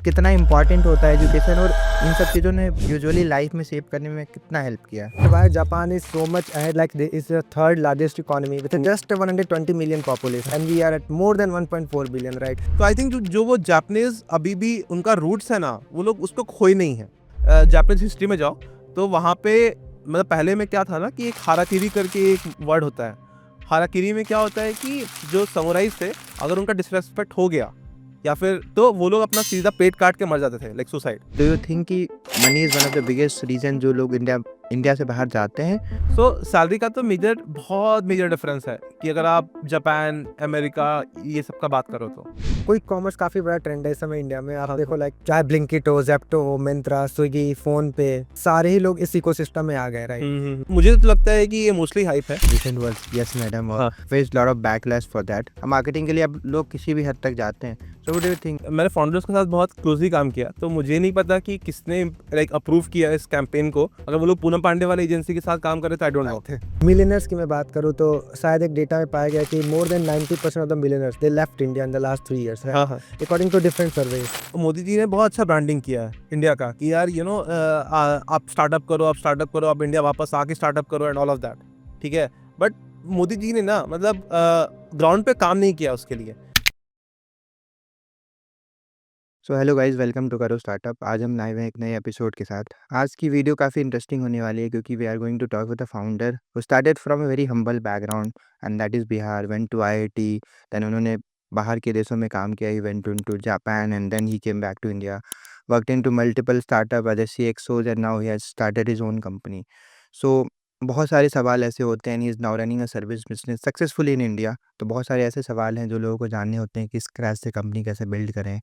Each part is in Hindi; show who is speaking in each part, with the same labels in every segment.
Speaker 1: कितना इम्पोर्टेंट होता है एजुकेशन और इन सब चीज़ों ने यूजुअली लाइफ में सेव करने में कितना हेल्प किया?
Speaker 2: Why Japan is so much ahead, like it's the third largest economy with just 120 million population, and we are at more than 1.4 billion, right?
Speaker 3: तो आई थिंक जो वो जापानीज अभी भी उनका रूट्स है ना, वो लोग उसको खोए नहीं है। जापानीज हिस्ट्री में जाओ तो वहाँ पे मतलब पहले में क्या था ना कि एक हाराकिरी करके एक वर्ड होता है। हाराकिरी में क्या होता है कि जो समुराइज थे, अगर उनका डिसरेस्पेक्ट हो गया या फिर तो वो लोग अपना सीधा पेट काट के मर जाते थे, like suicide.
Speaker 1: Do you think कि money is one of the biggest reason जो लोग इंडिया से बाहर जाते हैं?
Speaker 3: सो सैलरी का तो बहुत मेजर डिफरेंस है कि अगर आप जापान, अमेरिका ये सब का बात करो तो।
Speaker 2: क्विक कॉमर्स काफी बड़ा ट्रेंड है इस समय इंडिया में। आप देखो लाइक चाहे ब्लिंकिट हो, जेप्टो हो, मिंत्रा, स्विगी, फोन पे, सारे ही लोग इस इकोसिस्टम में आ गए, राइट?
Speaker 3: मुझे तो लगता है कि ये मोस्टली हाइप है।
Speaker 1: रिसेंट वर्ड्स, यस मैडम, और
Speaker 3: हाँ।
Speaker 1: Face lot of backlash for that. Marketing के लिए अब लोग किसी भी हद तक जाते हैं। So what do you think?
Speaker 3: मैंने फाउंडर्स के साथ बहुत क्लोजली काम किया, तो मुझे नहीं पता कि किसने लाइक अप्रूव किया इस कैंपेन को। अगर वो लोग पूनम पांडे वाली एजेंसी के साथ काम कर रहे तो आई डोंट नो।
Speaker 2: मिलियनर्स की मैं बात करूँ तो शायद एक डेटा में पाया गया कि more than 90% of the millionaires they left India in the last 3 years,
Speaker 3: हाँ हाँ।
Speaker 2: According to different surveys.
Speaker 3: Modi ji ने बहुत अच्छा ब्रांडिंग किया है इंडिया का कि यार आप स्टार्टअप करो, आप इंडिया वापस आके स्टार्टअप करो एंड ऑल ऑफ दैट, ठीक है। बट मोदी जी ने ना मतलब ग्राउंड पे काम नहीं किया उसके लिए।
Speaker 1: So hello guys, welcome to Karo startup. आज हम लाइव हैं एक नए एपिसोड के साथ। आज की वीडियो काफ़ी इंटरेस्टिंग होने वाली है क्योंकि we are going to talk with the founder who started from a very humble background and that is Bihar, went to IIT, then उन्होंने बाहर के देशों में काम किया। He went to Japan and then he came back to India, worked into multiple startup as CXOs and now he has started his own company. So बहुत सारे सवाल ऐसे होते हैं, he is now running a service business successfully in India. तो बहुत सारे ऐसे सवाल हैं जो लोगों को जानने होते हैं कि स्क्रैच से कंपनी कैसे बिल्ड करें,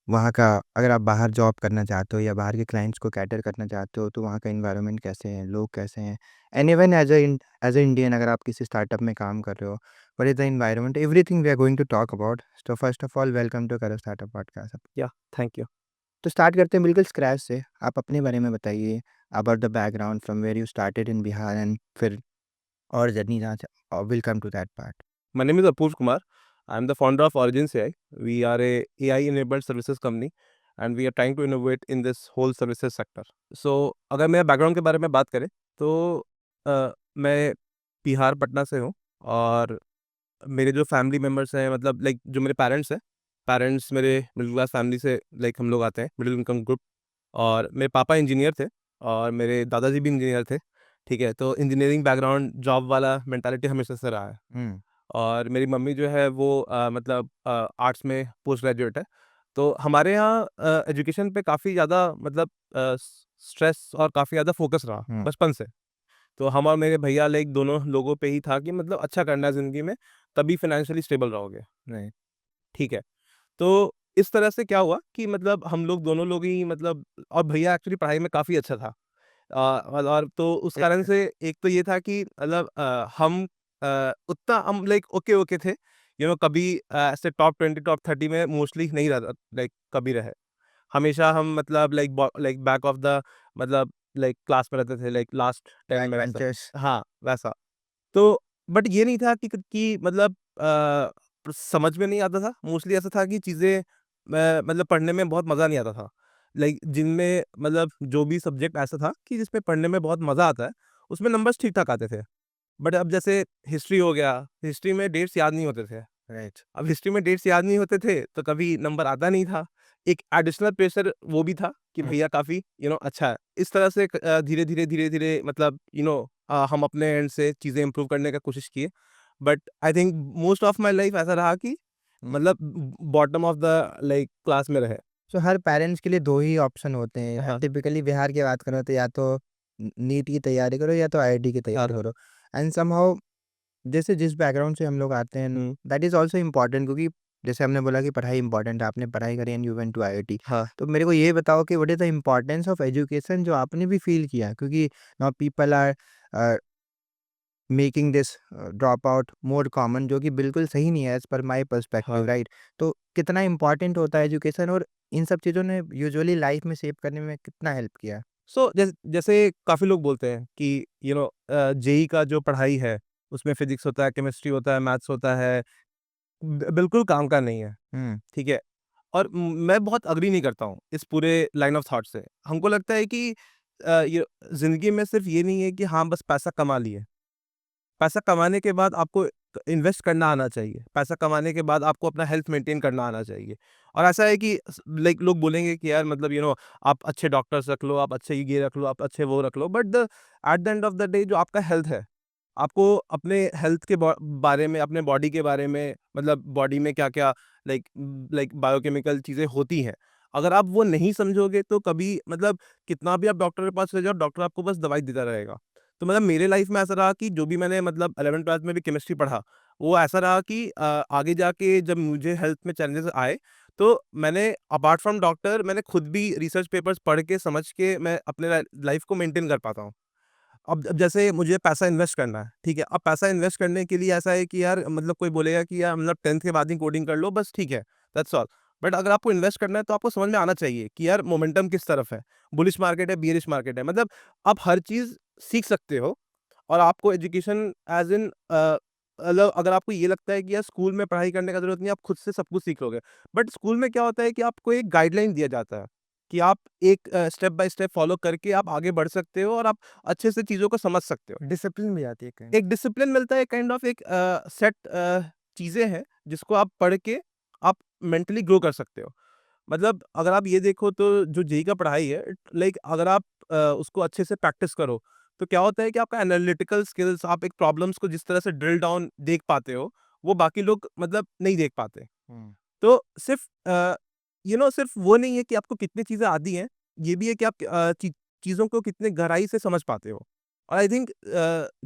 Speaker 1: वहाँ का, अगर आप बाहर जॉब करना चाहते हो या बाहर के क्लाइंट्स को कैटर करना चाहते हो तो वहाँ का एनवायरनमेंट कैसे है, लोग कैसे हैं, and even as a Indian अगर आप किसी स्टार्टअप में काम कर रहे हो, what is the environment, everything we are going to talk about. तो first of all welcome to Karo startup podcast.
Speaker 3: Yeah thank you.
Speaker 1: तो स्टार्ट करते हैं बिल्कुल स्क्रैच से। आप अपने बारे में बताइए, about the background from where you started in Bihar and फिर और जर्नी जहाँ से, will come to that part.
Speaker 3: My name is Apoorv Kumar. I am the founder of Origins AI. We are a AI-enabled services company, and we are trying to innovate in this whole services sector. So, अगर मेरा बैकग्राउंड के बारे में बात करें तो मैं बिहार पटना से हूँ। और मेरे जो फैमिली मेम्बर्स हैं, मतलब लाइक जो मेरे पेरेंट्स मेरे मिडिल क्लास फैमिली से लाइक हम लोग आते हैं, मिडिल इनकम ग्रुप। और मेरे पापा इंजीनियर थे और मेरे दादाजी भी इंजीनियर थे, ठीक है। तो इंजीनियरिंग बैकग्राउंड, जॉब वाला मेंटालिटी हमेशा से रहा है। और मेरी मम्मी जो है वो मतलब आर्ट्स में पोस्ट ग्रेजुएट है। तो हमारे यहाँ एजुकेशन पे काफ़ी ज़्यादा मतलब स्ट्रेस और काफ़ी ज़्यादा फोकस रहा बचपन से। तो हम और मेरे भैया लाइक दोनों लोगों पे ही था कि मतलब अच्छा करना है ज़िंदगी में, तभी फाइनेंशियली स्टेबल रहोगे,
Speaker 1: राइट।
Speaker 3: ठीक है। तो इस तरह से क्या हुआ कि मतलब हम लोग दोनों लोग ही मतलब, और भैया एक्चुअली पढ़ाई में काफ़ी अच्छा था। और तो उस कारण से एक तो ये था कि मतलब हम उतना हम लाइक ओके थे, कभी ऐसे टॉप 20 टॉप 30 में मोस्टली नहीं रहा, लाइक कभी रहे। हमेशा हम मतलब लाइक बैक ऑफ द मतलब लाइक क्लास में रहते थे, लाइक लास्ट 10 में वैसा।
Speaker 1: Adventures।
Speaker 3: हाँ, वैसा। तो बट ये नहीं था कि मतलब समझ में नहीं आता था। मोस्टली ऐसा था कि चीज़ें मतलब पढ़ने में बहुत मज़ा नहीं आता था। लाइक जिनमें मतलब जो भी सब्जेक्ट ऐसा था कि जिसमें पढ़ने में बहुत मज़ा आता है, उसमें नंबर्स ठीक-ठाक आते थे। बट अब जैसे हिस्ट्री हो गया, हिस्ट्री में डेट्स याद नहीं होते थे।
Speaker 1: राइट।
Speaker 3: अब हिस्ट्री में डेट्स याद नहीं होते थे, तो कभी नंबर आता नहीं था। एक एडिशनल प्रेशर वो भी था कि भैया काफ़ी अच्छा है। इस तरह से धीरे-धीरे मतलब हम अपने एंड से चीज़ें इम्प्रूव करने का कोशिश किए। But I think most of my life ऐसा रहा कि मतलब bottom of the like class में रहे।
Speaker 1: सो हर पेरेंट्स के लिए 2 ही ऑप्शन होते हैं।
Speaker 3: हाँ।
Speaker 1: टिपिकली बिहार की बात करो तो या तो नीट की तैयारी करो या तो आईआईटी की तैयारी
Speaker 3: हाँ।
Speaker 1: करो। एंड समहाउ जैसे जिस बैकग्राउंड से हम लोग आते हैं,
Speaker 3: हुँ।
Speaker 1: दैट इज़ ऑल्सो इम्पोर्टेंट, क्योंकि जैसे हमने बोला कि पढ़ाई इम्पोर्टेंट है, आपने पढ़ाई करी and you went to IIT.
Speaker 3: हाँ।
Speaker 1: तो मेरे को ये बताओ कि what is the importance of education जो आपने भी फ़ील किया? क्योंकि now people are making this drop out more common, जो कि बिल्कुल सही नहीं है एज़ पर माय पर्सपेक्टिव,
Speaker 3: हाँ।
Speaker 1: राइट? तो कितना इम्पोर्टेंट होता है एजुकेशन और इन सब चीज़ों ने यूजुअली लाइफ में सेव करने में कितना हेल्प किया?
Speaker 3: सो जैसे काफ़ी लोग बोलते हैं कि जेईई का जो पढ़ाई है, उसमें फिज़िक्स होता है, केमिस्ट्री होता है, मैथ्स होता है, बिल्कुल काम का नहीं है,
Speaker 1: हुँ।
Speaker 3: ठीक है? और मैं बहुत एग्री नहीं करता हूँ इस पूरे लाइन ऑफ थॉट से। हमको लगता है कि ये ज़िंदगी में सिर्फ़ ये नहीं है कि हाँ, बस पैसा कमा लिए। पैसा कमाने के बाद आपको इन्वेस्ट करना आना चाहिए। पैसा कमाने के बाद आपको अपना हेल्थ मेंटेन करना आना चाहिए। और ऐसा है कि लाइक लोग बोलेंगे कि यार मतलब आप अच्छे डॉक्टर्स रख लो, आप अच्छे ये रख लो, आप अच्छे वो रख लो, but the at the end of the day जो आपका हेल्थ है, आपको अपने हेल्थ के बारे में, अपने बॉडी के बारे में, मतलब बॉडी में क्या-क्या लाइक लाइक बायोकेमिकल चीज़ें होती हैं। अगर आप वो नहीं समझोगे तो कभी मतलब कितना भी आप डॉक्टर के पास चले जाओ, डॉक्टर आपको बस दवाई देता रहेगा। तो मतलब मेरे लाइफ में ऐसा रहा कि जो भी मैंने मतलब 11th-12th में भी केमिस्ट्री पढ़ा, वो ऐसा रहा कि आगे जाके जब मुझे हेल्थ में चैलेंजेस आए, तो मैंने अपार्ट फ्रॉम डॉक्टर मैंने खुद भी रिसर्च पेपर्स पढ़ के, समझ के मैं अपने लाइफ को मेंटेन कर पाता हूँ। अब जैसे मुझे पैसा इन्वेस्ट करना है, ठीक है? अब पैसा इन्वेस्ट करने के लिए ऐसा है कि यार मतलब कोई बोलेगा कि यार मतलब 10th के बाद ही कोडिंग कर लो, बस ठीक है, दैट्स ऑल। बट अगर आपको इन्वेस्ट करना है तो आपको समझ में आना चाहिए कि यार मोमेंटम किस तरफ है, बुलिश मार्केट है, बियरिश मार्केट है। मतलब आप हर चीज़ सीख सकते हो और आपको एजुकेशन एज़ इन मतलब अगर आपको ये लगता है कि यार स्कूल में पढ़ाई करने का ज़रूरत नहीं है, आप खुद से सब कुछ सीख लोगे। बट स्कूल में क्या होता है कि आपको एक गाइडलाइन दिया जाता है कि आप एक स्टेप बाय स्टेप फॉलो करके आप आगे बढ़ सकते हो और आप अच्छे से चीज़ों को समझ सकते हो।
Speaker 2: डिसिप्लिन भी आती है कहीं।
Speaker 3: एक डिसिप्लिन मिलता है, काइंड ऑफ एक सेट चीज़ें हैं जिसको आप पढ़ के आप मेंटली ग्रो कर सकते हो। मतलब अगर आप ये देखो तो जो जेईई का पढ़ाई है, लाइक अगर आप उसको अच्छे से प्रैक्टिस करो, तो क्या होता है कि आपका एनालिटिकल स्किल्स, आप एक प्रॉब्लम्स को जिस तरह से ड्रिल डाउन देख पाते हो, वो बाकी लोग मतलब नहीं देख पाते।
Speaker 1: हुँ।
Speaker 3: तो सिर्फ़ सिर्फ़ वो नहीं है कि आपको कितनी चीज़ें आती हैं, ये भी है कि आप चीज़ों को कितने गहराई से समझ पाते हो। और आई थिंक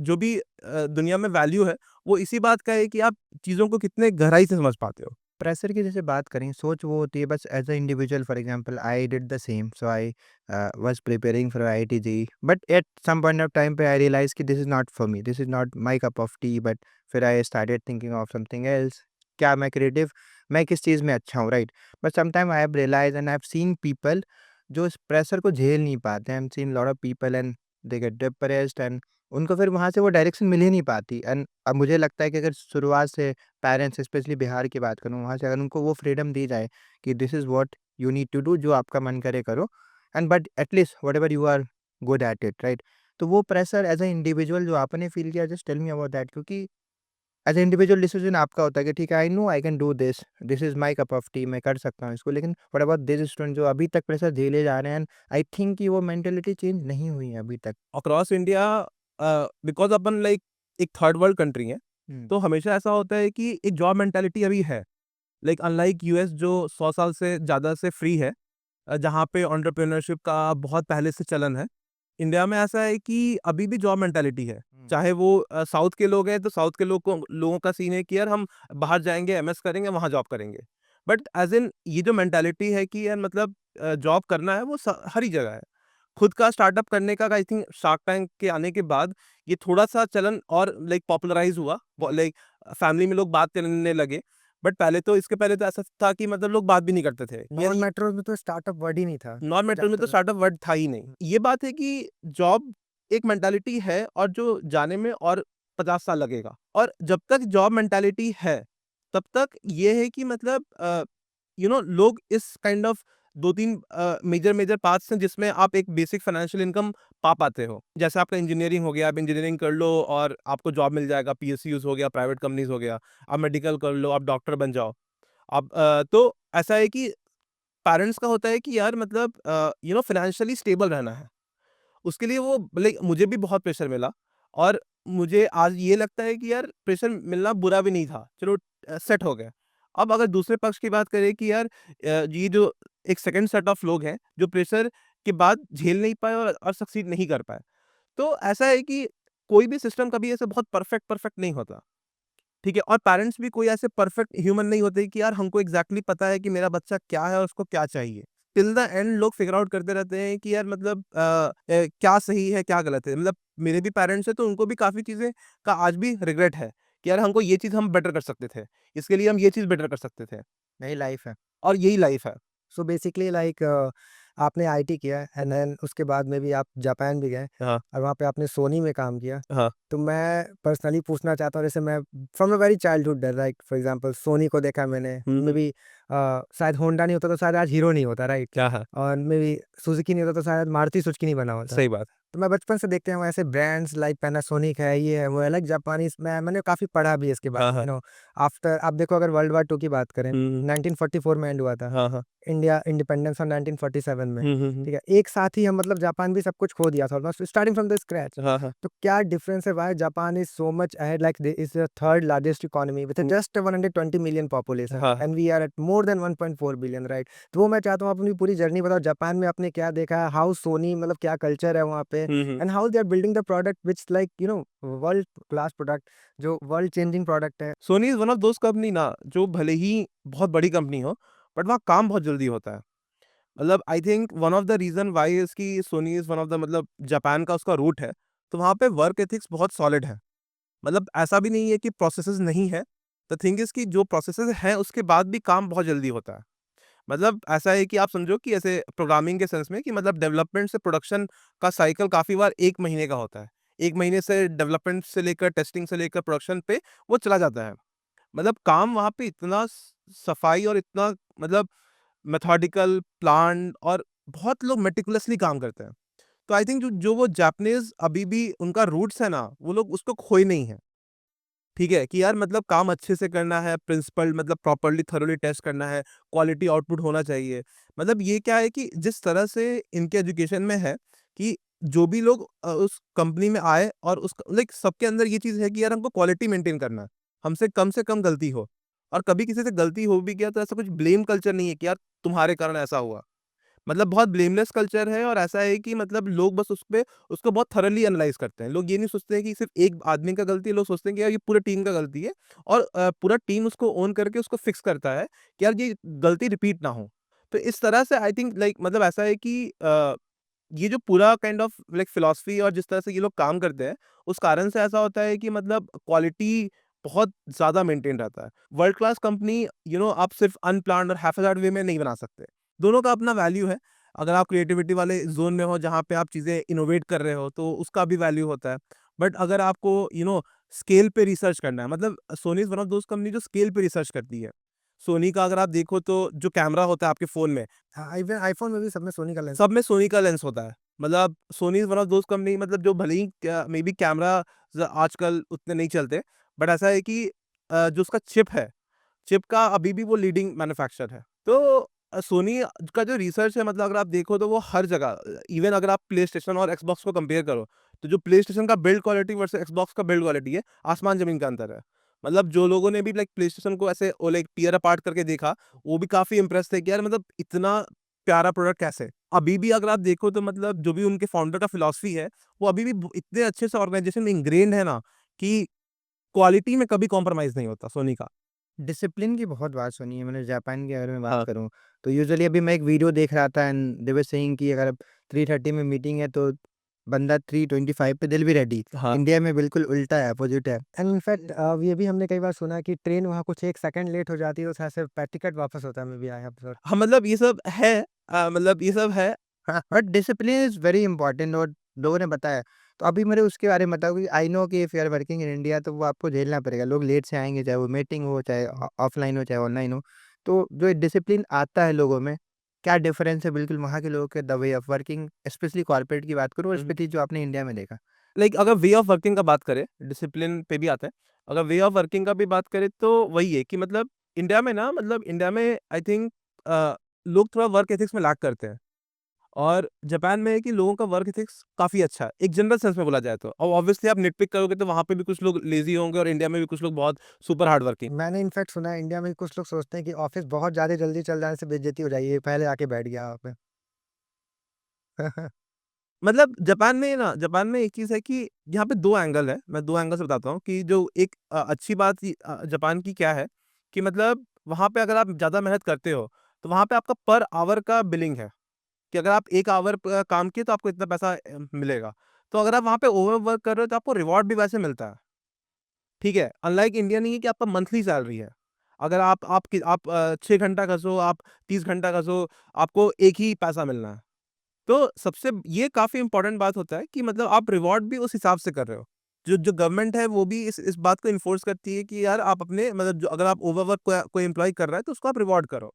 Speaker 3: जो भी दुनिया में वैल्यू है, वो इसी बात का है कि आप चीज़ों को कितने गहराई से समझ पाते हो।
Speaker 1: प्रेशर की जैसे बात करें, सोच वो होती है बस as a individual. For example I did the same, so I was preparing for IIT JEE, but at some point of time पे आई रियलाइज़ कि this is not for me, this is not my cup of tea. But फिर I started thinking of something else. क्या मैं क्रिएटिव, मैं किस चीज़ में अच्छा हूँ, right? But some time I have realise and I have seen people जो इस प्रेशर को झेल नहीं पाते हैं। I am seen lot of people and they get depressed and उनको फिर वहाँ से वो डायरेक्शन मिल ही नहीं पाती। एंड अब मुझे लगता है कि अगर शुरुआत से पेरेंट्स, स्पेशली बिहार की बात करूँ, वहाँ से अगर उनको वो फ्रीडम दी जाए कि this is what you need to do, जो आपका मन करे करो, and but at least whatever you are good at it, right? तो वो प्रेशर एज़ अ इंडिविजुअल जो आपने फील किया, just tell me about that. क्योंकि एज़ अ इंडिविजुअल डिसीजन आपका होता है कि ठीक है, I know I can do this, this is my cup of tea, मैं कर सकता हूँ इसको। लेकिन व्हाट अबाउट दिस स्टूडेंट जो अभी तक प्रेशर झेले जा रहे हैं, एंड आई थिंक कि वो मेंटालिटी चेंज नहीं हुई है अभी तक।
Speaker 3: Across India because upon like एक थर्ड वर्ल्ड कंट्री है,
Speaker 1: हुँ,
Speaker 3: तो हमेशा ऐसा होता है कि एक जॉब मेंटालिटी अभी है। लाइक अनलाइक यूएस जो 100 साल से ज़्यादा से फ्री है, जहाँ पे एंटरप्रेन्योरशिप का बहुत पहले से चलन है। इंडिया में ऐसा है कि अभी भी जॉब मेंटालिटी है।
Speaker 1: हुँ।
Speaker 3: चाहे वो साउथ के लोग हैं, तो साउथ के लोगों का सीन है कि यार हम बाहर जाएँगे, एमएस करेंगे, वहाँ जॉब करेंगे। बट ऐज़ इन ये जो मेंटालिटी है कि यार मतलब जॉब करना है, वो हर ही जगह है। खुद का स्टार्टअप करने का आई थिंक शार्क टैंक के आने के बाद ये थोड़ा-सा चलन और लाइक पॉपुलराइज़ हुआ। लाइक फैमिली में लोग बात करने लगे। बट पहले तो, इसके पहले तो ऐसा था कि मतलब लोग बात भी नहीं करते थे। यार
Speaker 2: नॉन मेट्रो में तो स्टार्टअप वर्ड ही नहीं था।
Speaker 3: नॉन मेटल में तो
Speaker 2: ज़्यादातर
Speaker 3: स्टार्टअप वर्ड था ही नहीं। ये बात है कि जॉब एक मेंटालिटी है और जो जाने में और 50 साल लगेगा। और जब तक जॉब मेंटालिटी है, तब तक ये है कि मतलब लोग इस काइंड ऑफ 2-3 मेजर पाथ्स हैं जिसमें आप एक बेसिक फाइनेंशियल इनकम पा पाते हो। जैसे आपका इंजीनियरिंग हो गया, आप इंजीनियरिंग कर लो और आपको जॉब मिल जाएगा, पीएसयूज़ हो गया, प्राइवेट कंपनीज़ हो गया। आप मेडिकल कर लो, आप डॉक्टर बन जाओ। आप तो ऐसा है कि पेरेंट्स का होता है कि यार मतलब फाइनेंशियली स्टेबल रहना है। उसके लिए वो लाइक मुझे भी बहुत प्रेशर मिला और मुझे आज ये लगता है कि यार प्रेशर मिलना बुरा भी नहीं था। चलो सेट हो गए। अब अगर दूसरे पक्ष की बात करें कि यार ये जो एक सेकंड सेट ऑफ लोग हैं जो प्रेशर के बाद झेल नहीं पाए और सक्सीड नहीं कर पाए। तो ऐसा है कि कोई भी सिस्टम कभी ऐसे बहुत परफेक्ट परफेक्ट नहीं होता। ठीक है? और पेरेंट्स भी कोई ऐसे परफेक्ट ह्यूमन नहीं होते कि यार हमको एग्ज़ैक्टली पता है कि मेरा बच्चा क्या है और उसको क्या चाहिए। टिल द एंड लोग फिगर आउट करते रहते हैं कि यार मतलब क्या सही है, क्या गलत है। मतलब मेरे भी पेरेंट्स हैं तो उनको भी काफ़ी चीज़ें का आज भी रिग्रेट है कि यार हमको ये चीज़ हम बेटर कर सकते थे। इसके लिए हम ये चीज़ बेटर कर सकते थे
Speaker 1: यही लाइफ़ है।
Speaker 3: और यही लाइफ़ है।
Speaker 2: सो बेसिकली लाइक आपने आईटी किया एंड देन उसके बाद में भी आप जापान भी गए
Speaker 3: हाँ,
Speaker 2: और वहाँ पे आपने सोनी में काम किया।
Speaker 3: हाँ।
Speaker 2: तो मैं पर्सनली पूछना चाहता हूँ, जैसे मैं from a very childhood like for example Sony को देखा मैंने,
Speaker 3: हुँ,
Speaker 2: मे बी शायद होंडा नहीं होता तो शायद आज हीरो नहीं होता, राइट?
Speaker 3: क्या है?
Speaker 2: और मे बी सुजुकी नहीं होता तो शायद मारुति सुजुकी नहीं बना होता।
Speaker 3: सही बात।
Speaker 2: तो मैं बचपन से देखते हैं ऐसे ब्रांड्स लाइक पैनासोनिक है, ये है, वो है, लाइक जापानीज़ मैंने काफ़ी पढ़ा भी है इसके बारे
Speaker 3: हाँ,
Speaker 2: में,
Speaker 3: हाँ।
Speaker 2: आफ्टर आप देखो अगर वर्ल्ड वॉर 2 की बात करें,
Speaker 3: हुँ, हुँ।
Speaker 2: 1944 में एंड हुआ था।
Speaker 3: हाँ, हाँ।
Speaker 2: इंडिया इंडिपेंडेंस ऑन 1947 में,
Speaker 3: हुँ, हुँ, हुँ।
Speaker 2: ठीक है? एक साथ ही हम मतलब जापान भी सब कुछ खो दिया था almost starting from the scratch.
Speaker 3: हाँ, हाँ।
Speaker 2: तो क्या डिफरेंस है why Japan is so much ahead, like they is the third largest economy with
Speaker 3: hmm.
Speaker 2: Just 120 million population
Speaker 3: हाँ।
Speaker 2: And we are at more than 1.4 billion, right? तो वो मैं चाहता हूँ आप अपनी पूरी जर्नी बताओ, जापान में आपने क्या देखा? हाउ सोनी मतलब क्या कल्चर है वहाँ पे?
Speaker 3: Hmm, hmm.
Speaker 2: And how they are building the product which like world class product, जो वर्ल्ड चेंजिंग प्रोडक्ट है।
Speaker 3: Sony is one of those company ना जो भले ही बहुत बड़ी कंपनी हो, बट वहाँ काम बहुत जल्दी होता है। मतलब I think one of the reason why is कि Sony is one of the मतलब जापान का उसका रूट है, तो वहाँ पे वर्क एथिक्स बहुत सॉलिड है। मतलब ऐसा भी नहीं है कि प्रोसेसेस नहीं है। द थिंग इज़ कि जो प्रोसेसेस हैं उसके बाद भी काम बहुत जल्दी होता है। मतलब ऐसा है कि आप समझो कि ऐसे प्रोग्रामिंग के सेंस में कि मतलब डेवलपमेंट से प्रोडक्शन का साइकिल काफ़ी बार 1 महीने का होता है। 1 महीने से डेवलपमेंट से लेकर टेस्टिंग से लेकर प्रोडक्शन पे वो चला जाता है। मतलब काम वहाँ पे इतना सफाई और इतना मतलब मेथोडिकल, प्लान्ड और बहुत लोग मेटिकुलसली काम करते हैं। तो आई थिंक जो जो वो जापानीज़ अभी भी उनका रूट्स है ना, वो लोग उसको खोए नहीं हैं। ठीक है? कि यार मतलब काम अच्छे से करना है, प्रिंसिपल्ड मतलब प्रॉपर्ली थोरोली टेस्ट करना है, क्वालिटी आउटपुट होना चाहिए। मतलब ये क्या है कि जिस तरह से इनके एजुकेशन में है कि जो भी लोग उस कंपनी में आए और उस लाइक सबके अंदर ये चीज़ है कि यार हमको क्वालिटी मेंटेन करना है। हमसे कम गलती हो और कभी किसी से गलती हो भी गया तो ऐसा कुछ ब्लेम कल्चर नहीं है कि यार तुम्हारे कारण ऐसा हुआ। मतलब बहुत ब्लेमलेस कल्चर है और ऐसा है कि मतलब लोग बस उसपे उसको बहुत थॉरोली एनालाइज़ करते हैं। लोग ये नहीं सोचते हैं कि सिर्फ़ एक आदमी का गलती है, लोग सोचते हैं कि यार ये पूरे टीम का गलती है और पूरा टीम उसको ओन करके उसको फिक्स करता है कि यार ये गलती रिपीट ना हो। तो इस तरह से आई थिंक लाइक मतलब ऐसा है कि ये जो पूरा काइंड ऑफ लाइक फिलॉसफी और जिस तरह से ये लोग काम करते हैं, उस कारण से ऐसा होता है कि मतलब क्वालिटी बहुत ज़्यादा मेंटेन रहता है। वर्ल्ड क्लास कंपनी आप सिर्फ़ अनप्लान्ड और हैफ़-अ-ज़ार्ड वे में नहीं बना सकते। दोनों का अपना वैल्यू है। अगर आप क्रिएटिविटी वाले ज़ोन में हो जहाँ पे आप चीज़ें इनोवेट कर रहे हो तो उसका भी वैल्यू होता है। बट अगर आपको स्केल पे रिसर्च करना है मतलब Sony is one of those company जो स्केल पे रिसर्च करती है। सोनी का अगर आप देखो तो जो कैमरा होता है आपके फ़ोन में,
Speaker 2: हाँ, इवन आईफ़ोन में भी सब में सोनी का लेंस।
Speaker 3: सब में सोनी का लेंस होता है। मतलब Sony is one of those company मतलब जो भले ही मे बी कैमरा आजकल उतने नहीं चलते, बट ऐसा है कि जो उसका चिप है, चिप का अभी भी वो लीडिंग मैन्युफैक्चरर है। तो सोनी का जो रिसर्च है मतलब अगर आप देखो तो वो हर जगह इवन अगर आप प्लेस्टेशन और एक्सबॉक्स को कंपेयर करो, तो जो प्लेस्टेशन का बिल्ड क्वालिटी वर्सेस एक्सबॉक्स का बिल्ड क्वालिटी है, आसमान-ज़मीन का अंतर है। मतलब जो लोगों ने भी लाइक प्लेस्टेशन को ऐसे लाइक टियर अपार्ट करके देखा, वो भी काफ़ी इम्प्रेस थे कि यार मतलब इतना प्यारा प्रोडक्ट कैसे? अभी भी अगर आप देखो तो मतलब जो भी उनके फाउंडर का फिलॉसफी है, वो अभी भी इतने अच्छे से ऑर्गेनाइजेशन में इंग्रेन्ड है ना कि क्वालिटी में कभी कॉम्प्रोमाइज़ नहीं होता सोनी का।
Speaker 1: डिसिप्लिन की बहुत बात सुनी है मैंने जापान के अगर मैं बात
Speaker 3: हाँ।
Speaker 1: करूँ, तो यूजुअली अभी मैं एक वीडियो देख रहा था एंड दे वर सेइंग कि अगर अब 3:30 में मीटिंग है तो बंदा 3:25 पे दे विल बी रेडी।
Speaker 3: हाँ।
Speaker 1: इंडिया में बिल्कुल उल्टा है, अपोज़िट है।
Speaker 2: एंड इनफैक्ट ये भी हमने कई बार सुना है कि ट्रेन वहाँ कुछ 1 सेकंड लेट हो जाती है तो शायद से टिकट वापस होता है, maybe I have heard.
Speaker 3: हाँ, मतलब ये सब है मतलब ये सब है।
Speaker 1: हाँ, but discipline is very important और लोगों ने बताया। तो अभी मुझे उसके बारे में बताओ कि आई नो कि if you are working in India तो वो आपको झेलना पड़ेगा। लोग लेट से आएँगे, चाहे वो मीटिंग हो, चाहे ऑफलाइन हो, चाहे ऑनलाइन हो। तो जो डिसिप्लिन आता है लोगों में, क्या डिफरेंस है बिल्कुल वहाँ के लोगों के the way of working, specially corporate की बात करूँ और
Speaker 3: हुँ, हुँ।
Speaker 1: स्पेशली जो आपने इंडिया में देखा?
Speaker 3: लाइक अगर वे ऑफ वर्किंग का बात करें, डिसिप्लिन पे भी आता है। अगर वे ऑफ वर्किंग का भी बात करें तो वही है कि मतलब इंडिया में ना मतलब इंडिया में आई थिंक लोग थोड़ा वर्क एथिक्स में लैक करते हैं और जापान में है कि लोगों का वर्क एथिक्स काफ़ी अच्छा है, एक जनरल सेंस में बोला जाए तो। और ऑब्वियसली आप निटपिक करोगे तो वहाँ पे भी कुछ लोग लेज़ी होंगे और इंडिया में भी कुछ लोग बहुत सुपर हार्ड वर्किंग।
Speaker 2: मैंने इनफैक्ट सुना है इंडिया में कुछ लोग सोचते हैं कि ऑफ़िस बहुत ज़्यादा जल्दी चल जाने से बेइज्जती हो जाएगी, पहले आके बैठ गया वहाँ पे।
Speaker 3: मतलब जापान में एक चीज़ है कि यहाँ पे 2 एंगल है। मैं 2 एंगल से बताता हूँ कि जो एक अच्छी बात जापान की क्या है कि मतलब वहाँ पे अगर आप ज़्यादा मेहनत करते हो, तो वहाँ पे आपका पर आवर का बिलिंग है कि अगर आप 1 आवर काम किए तो आपको इतना पैसा मिलेगा। तो अगर आप वहाँ पे ओवरवर्क कर रहे हो तो आपको रिवॉर्ड भी वैसे मिलता है। ठीक है? अनलाइक इंडिया नहीं है कि आपका मंथली सैलरी है। अगर आप 6 घंटा घसो, आप 30 घंटा घसो, आपको एक ही पैसा मिलना है। तो सबसे ये काफ़ी इम्पोर्टेंट बात होता है कि मतलब आप रिवॉर्ड भी उस हिसाब से कर रहे हो। जो गवर्नमेंट है वो भी इस बात को इन्फोर्स करती है कि यार आप अपने मतलब जो अगर आप ओवरवर्क कोई एम्प्लॉय कर रहा है तो उसको आप रिवॉर्ड करो।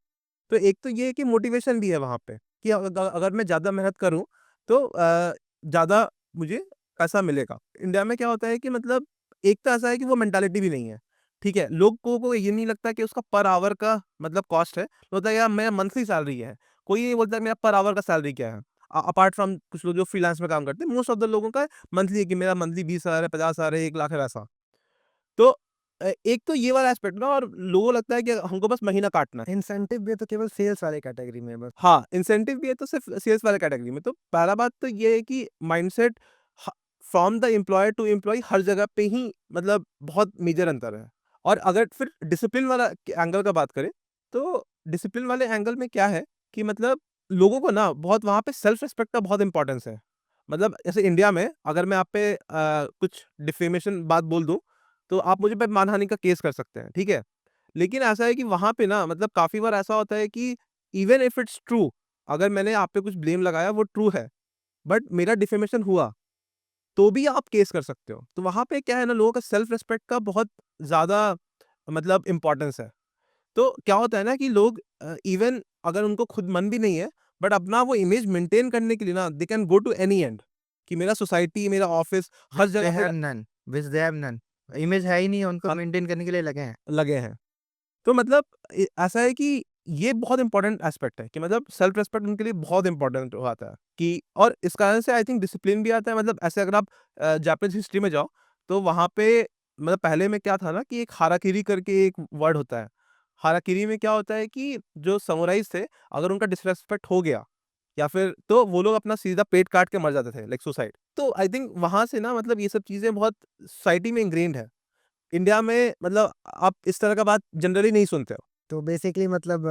Speaker 3: तो एक तो ये है कि मोटिवेशन भी है वहाँ पे कि अगर मैं ज़्यादा मेहनत करूँ तो ज़्यादा मुझे पैसा मिलेगा। इंडिया में क्या होता है कि मतलब एक तो ऐसा है कि वो मेंटालिटी भी नहीं है, ठीक है? लोगों को ये नहीं लगता कि उसका पर आवर का मतलब कॉस्ट है, तो होता है यार मेरा मंथली सैलरी है। कोई ये बोलता है मेरा पर आवर का सैलरी क्या है? अपार्ट फ्रॉम कुछ लोग जो फ्रीलांस में काम करते हैं, मोस्ट ऑफ द लोगों का मंथली है कि मेरा मंथली 20,000 है, 50,000 है, 1 लाख है वैसा। तो एक तो ये वाला एस्पेक्ट ना और लोगों को लगता है कि हमको बस महीना काटना है।
Speaker 2: इंसेंटिव भी है तो केवल सेल्स वाले कैटेगरी में है बस।
Speaker 3: हाँ, इंसेंटिव भी है तो सिर्फ़ सेल्स वाले कैटेगरी में। तो पहला बात तो ये है कि mindset uh from the employer to employee हर जगह पे ही मतलब बहुत मेजर अंतर है। और अगर फिर डिसिप्लिन वाला एंगल का बात करें, तो डिसिप्लिन वाले एंगल में क्या है कि मतलब लोगों को ना बहुत वहाँ पे सेल्फ रिस्पेक्ट का बहुत इम्पोर्टेंस है। मतलब जैसे इंडिया में अगर मैं आप पे कुछ डिफेमेशन बात बोल दूँ, तो आप मुझ पे मानहानि का केस कर सकते हैं, ठीक है? लेकिन ऐसा है कि वहाँ पे ना मतलब काफ़ी बार ऐसा होता है कि इवन इफ इट्स ट्रू, अगर मैंने आप पे कुछ ब्लेम लगाया वो ट्रू है, बट मेरा डिफेमेशन हुआ, तो भी आप केस कर सकते हो। तो वहाँ पे क्या है ना लोगों का सेल्फ रिस्पेक्ट का बहुत ज़्यादा मतलब इम्पोर्टेंस है। तो क्या होता है ना कि लोग इवन अगर उनको खुद मन भी नहीं है, बट अपना वो इमेज मेंटेन करने के लिए ना they can go to any and कि मेरा सोसाइटी, मेरा ऑफिस हर
Speaker 1: व्हिच दे
Speaker 3: जगह
Speaker 1: हैव
Speaker 3: पे
Speaker 1: none, which they have none. Image है ही नहीं, उनको
Speaker 3: हाँ,
Speaker 1: मेंटेन करने के लिए लगे हैं।
Speaker 3: लगे हैं। तो मतलब ऐसा है कि ये बहुत इंपॉर्टेंट एस्पेक्ट है कि मतलब सेल्फ रिस्पेक्ट उनके लिए बहुत इंपॉर्टेंट हो आता है कि और इस कारण से आई थिंक डिसिप्लिन भी आता है मतलब ऐसे अगर आप जापानीज हिस्ट्री में जाओ तो वहाँ पे मतलब पहले में क्या था ना कि एक हाराकिरी करके एक वर्ड होता है। हाराकिरी में क्या होता है कि जो समुराइज थे अगर उनका डिसरेस्पेक्ट हो गया या फिर तो वो लोग अपना सीधा पेट काट के मर जाते थे लाइक सुसाइड। तो आई थिंक वहां से ना मतलब ये सब चीजें बहुत सोसाइटी में इंग्रेन्ड है। इंडिया में मतलब आप इस तरह का बात जनरली नहीं सुनते हो।
Speaker 2: तो बेसिकली मतलब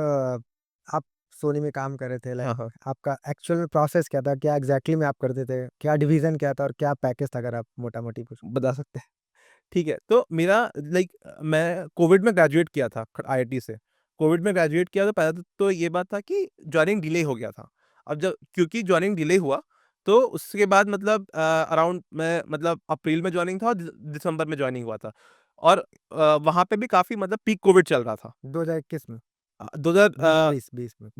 Speaker 2: आप सोनी में काम कर रहे थे,
Speaker 3: हाँ,
Speaker 2: लाइक
Speaker 3: हाँ।
Speaker 2: आपका एक्चुअल में प्रोसेस क्या था? क्या एग्ज़ैक्टली में आप करते थे? क्या डिवीज़न क्या था और क्या पैकेज था, अगर आप मोटा-मोटी कुछ?
Speaker 3: बता सकते हैं। ठीक है, तो मेरा लाइक मैं कोविड में ग्रेजुएट किया था ख आईआईटी से। कोविड में ग्रेजुएट किया तो पहले तो ये बात था कि जॉइनिंग डिले हो गया था। अब जब क्योंकि जॉइनिंग डिले हुआ, तो उसके बाद मतलब अराउंड मैं मतलब अप्रैल में जॉइनिंग था और दिसंबर में जॉइनिंग हुआ था। और वहाँ पे भी काफ़ी मतलब पीक कोविड चल रहा था।
Speaker 2: 2021 में?
Speaker 3: 2020
Speaker 2: 20 में?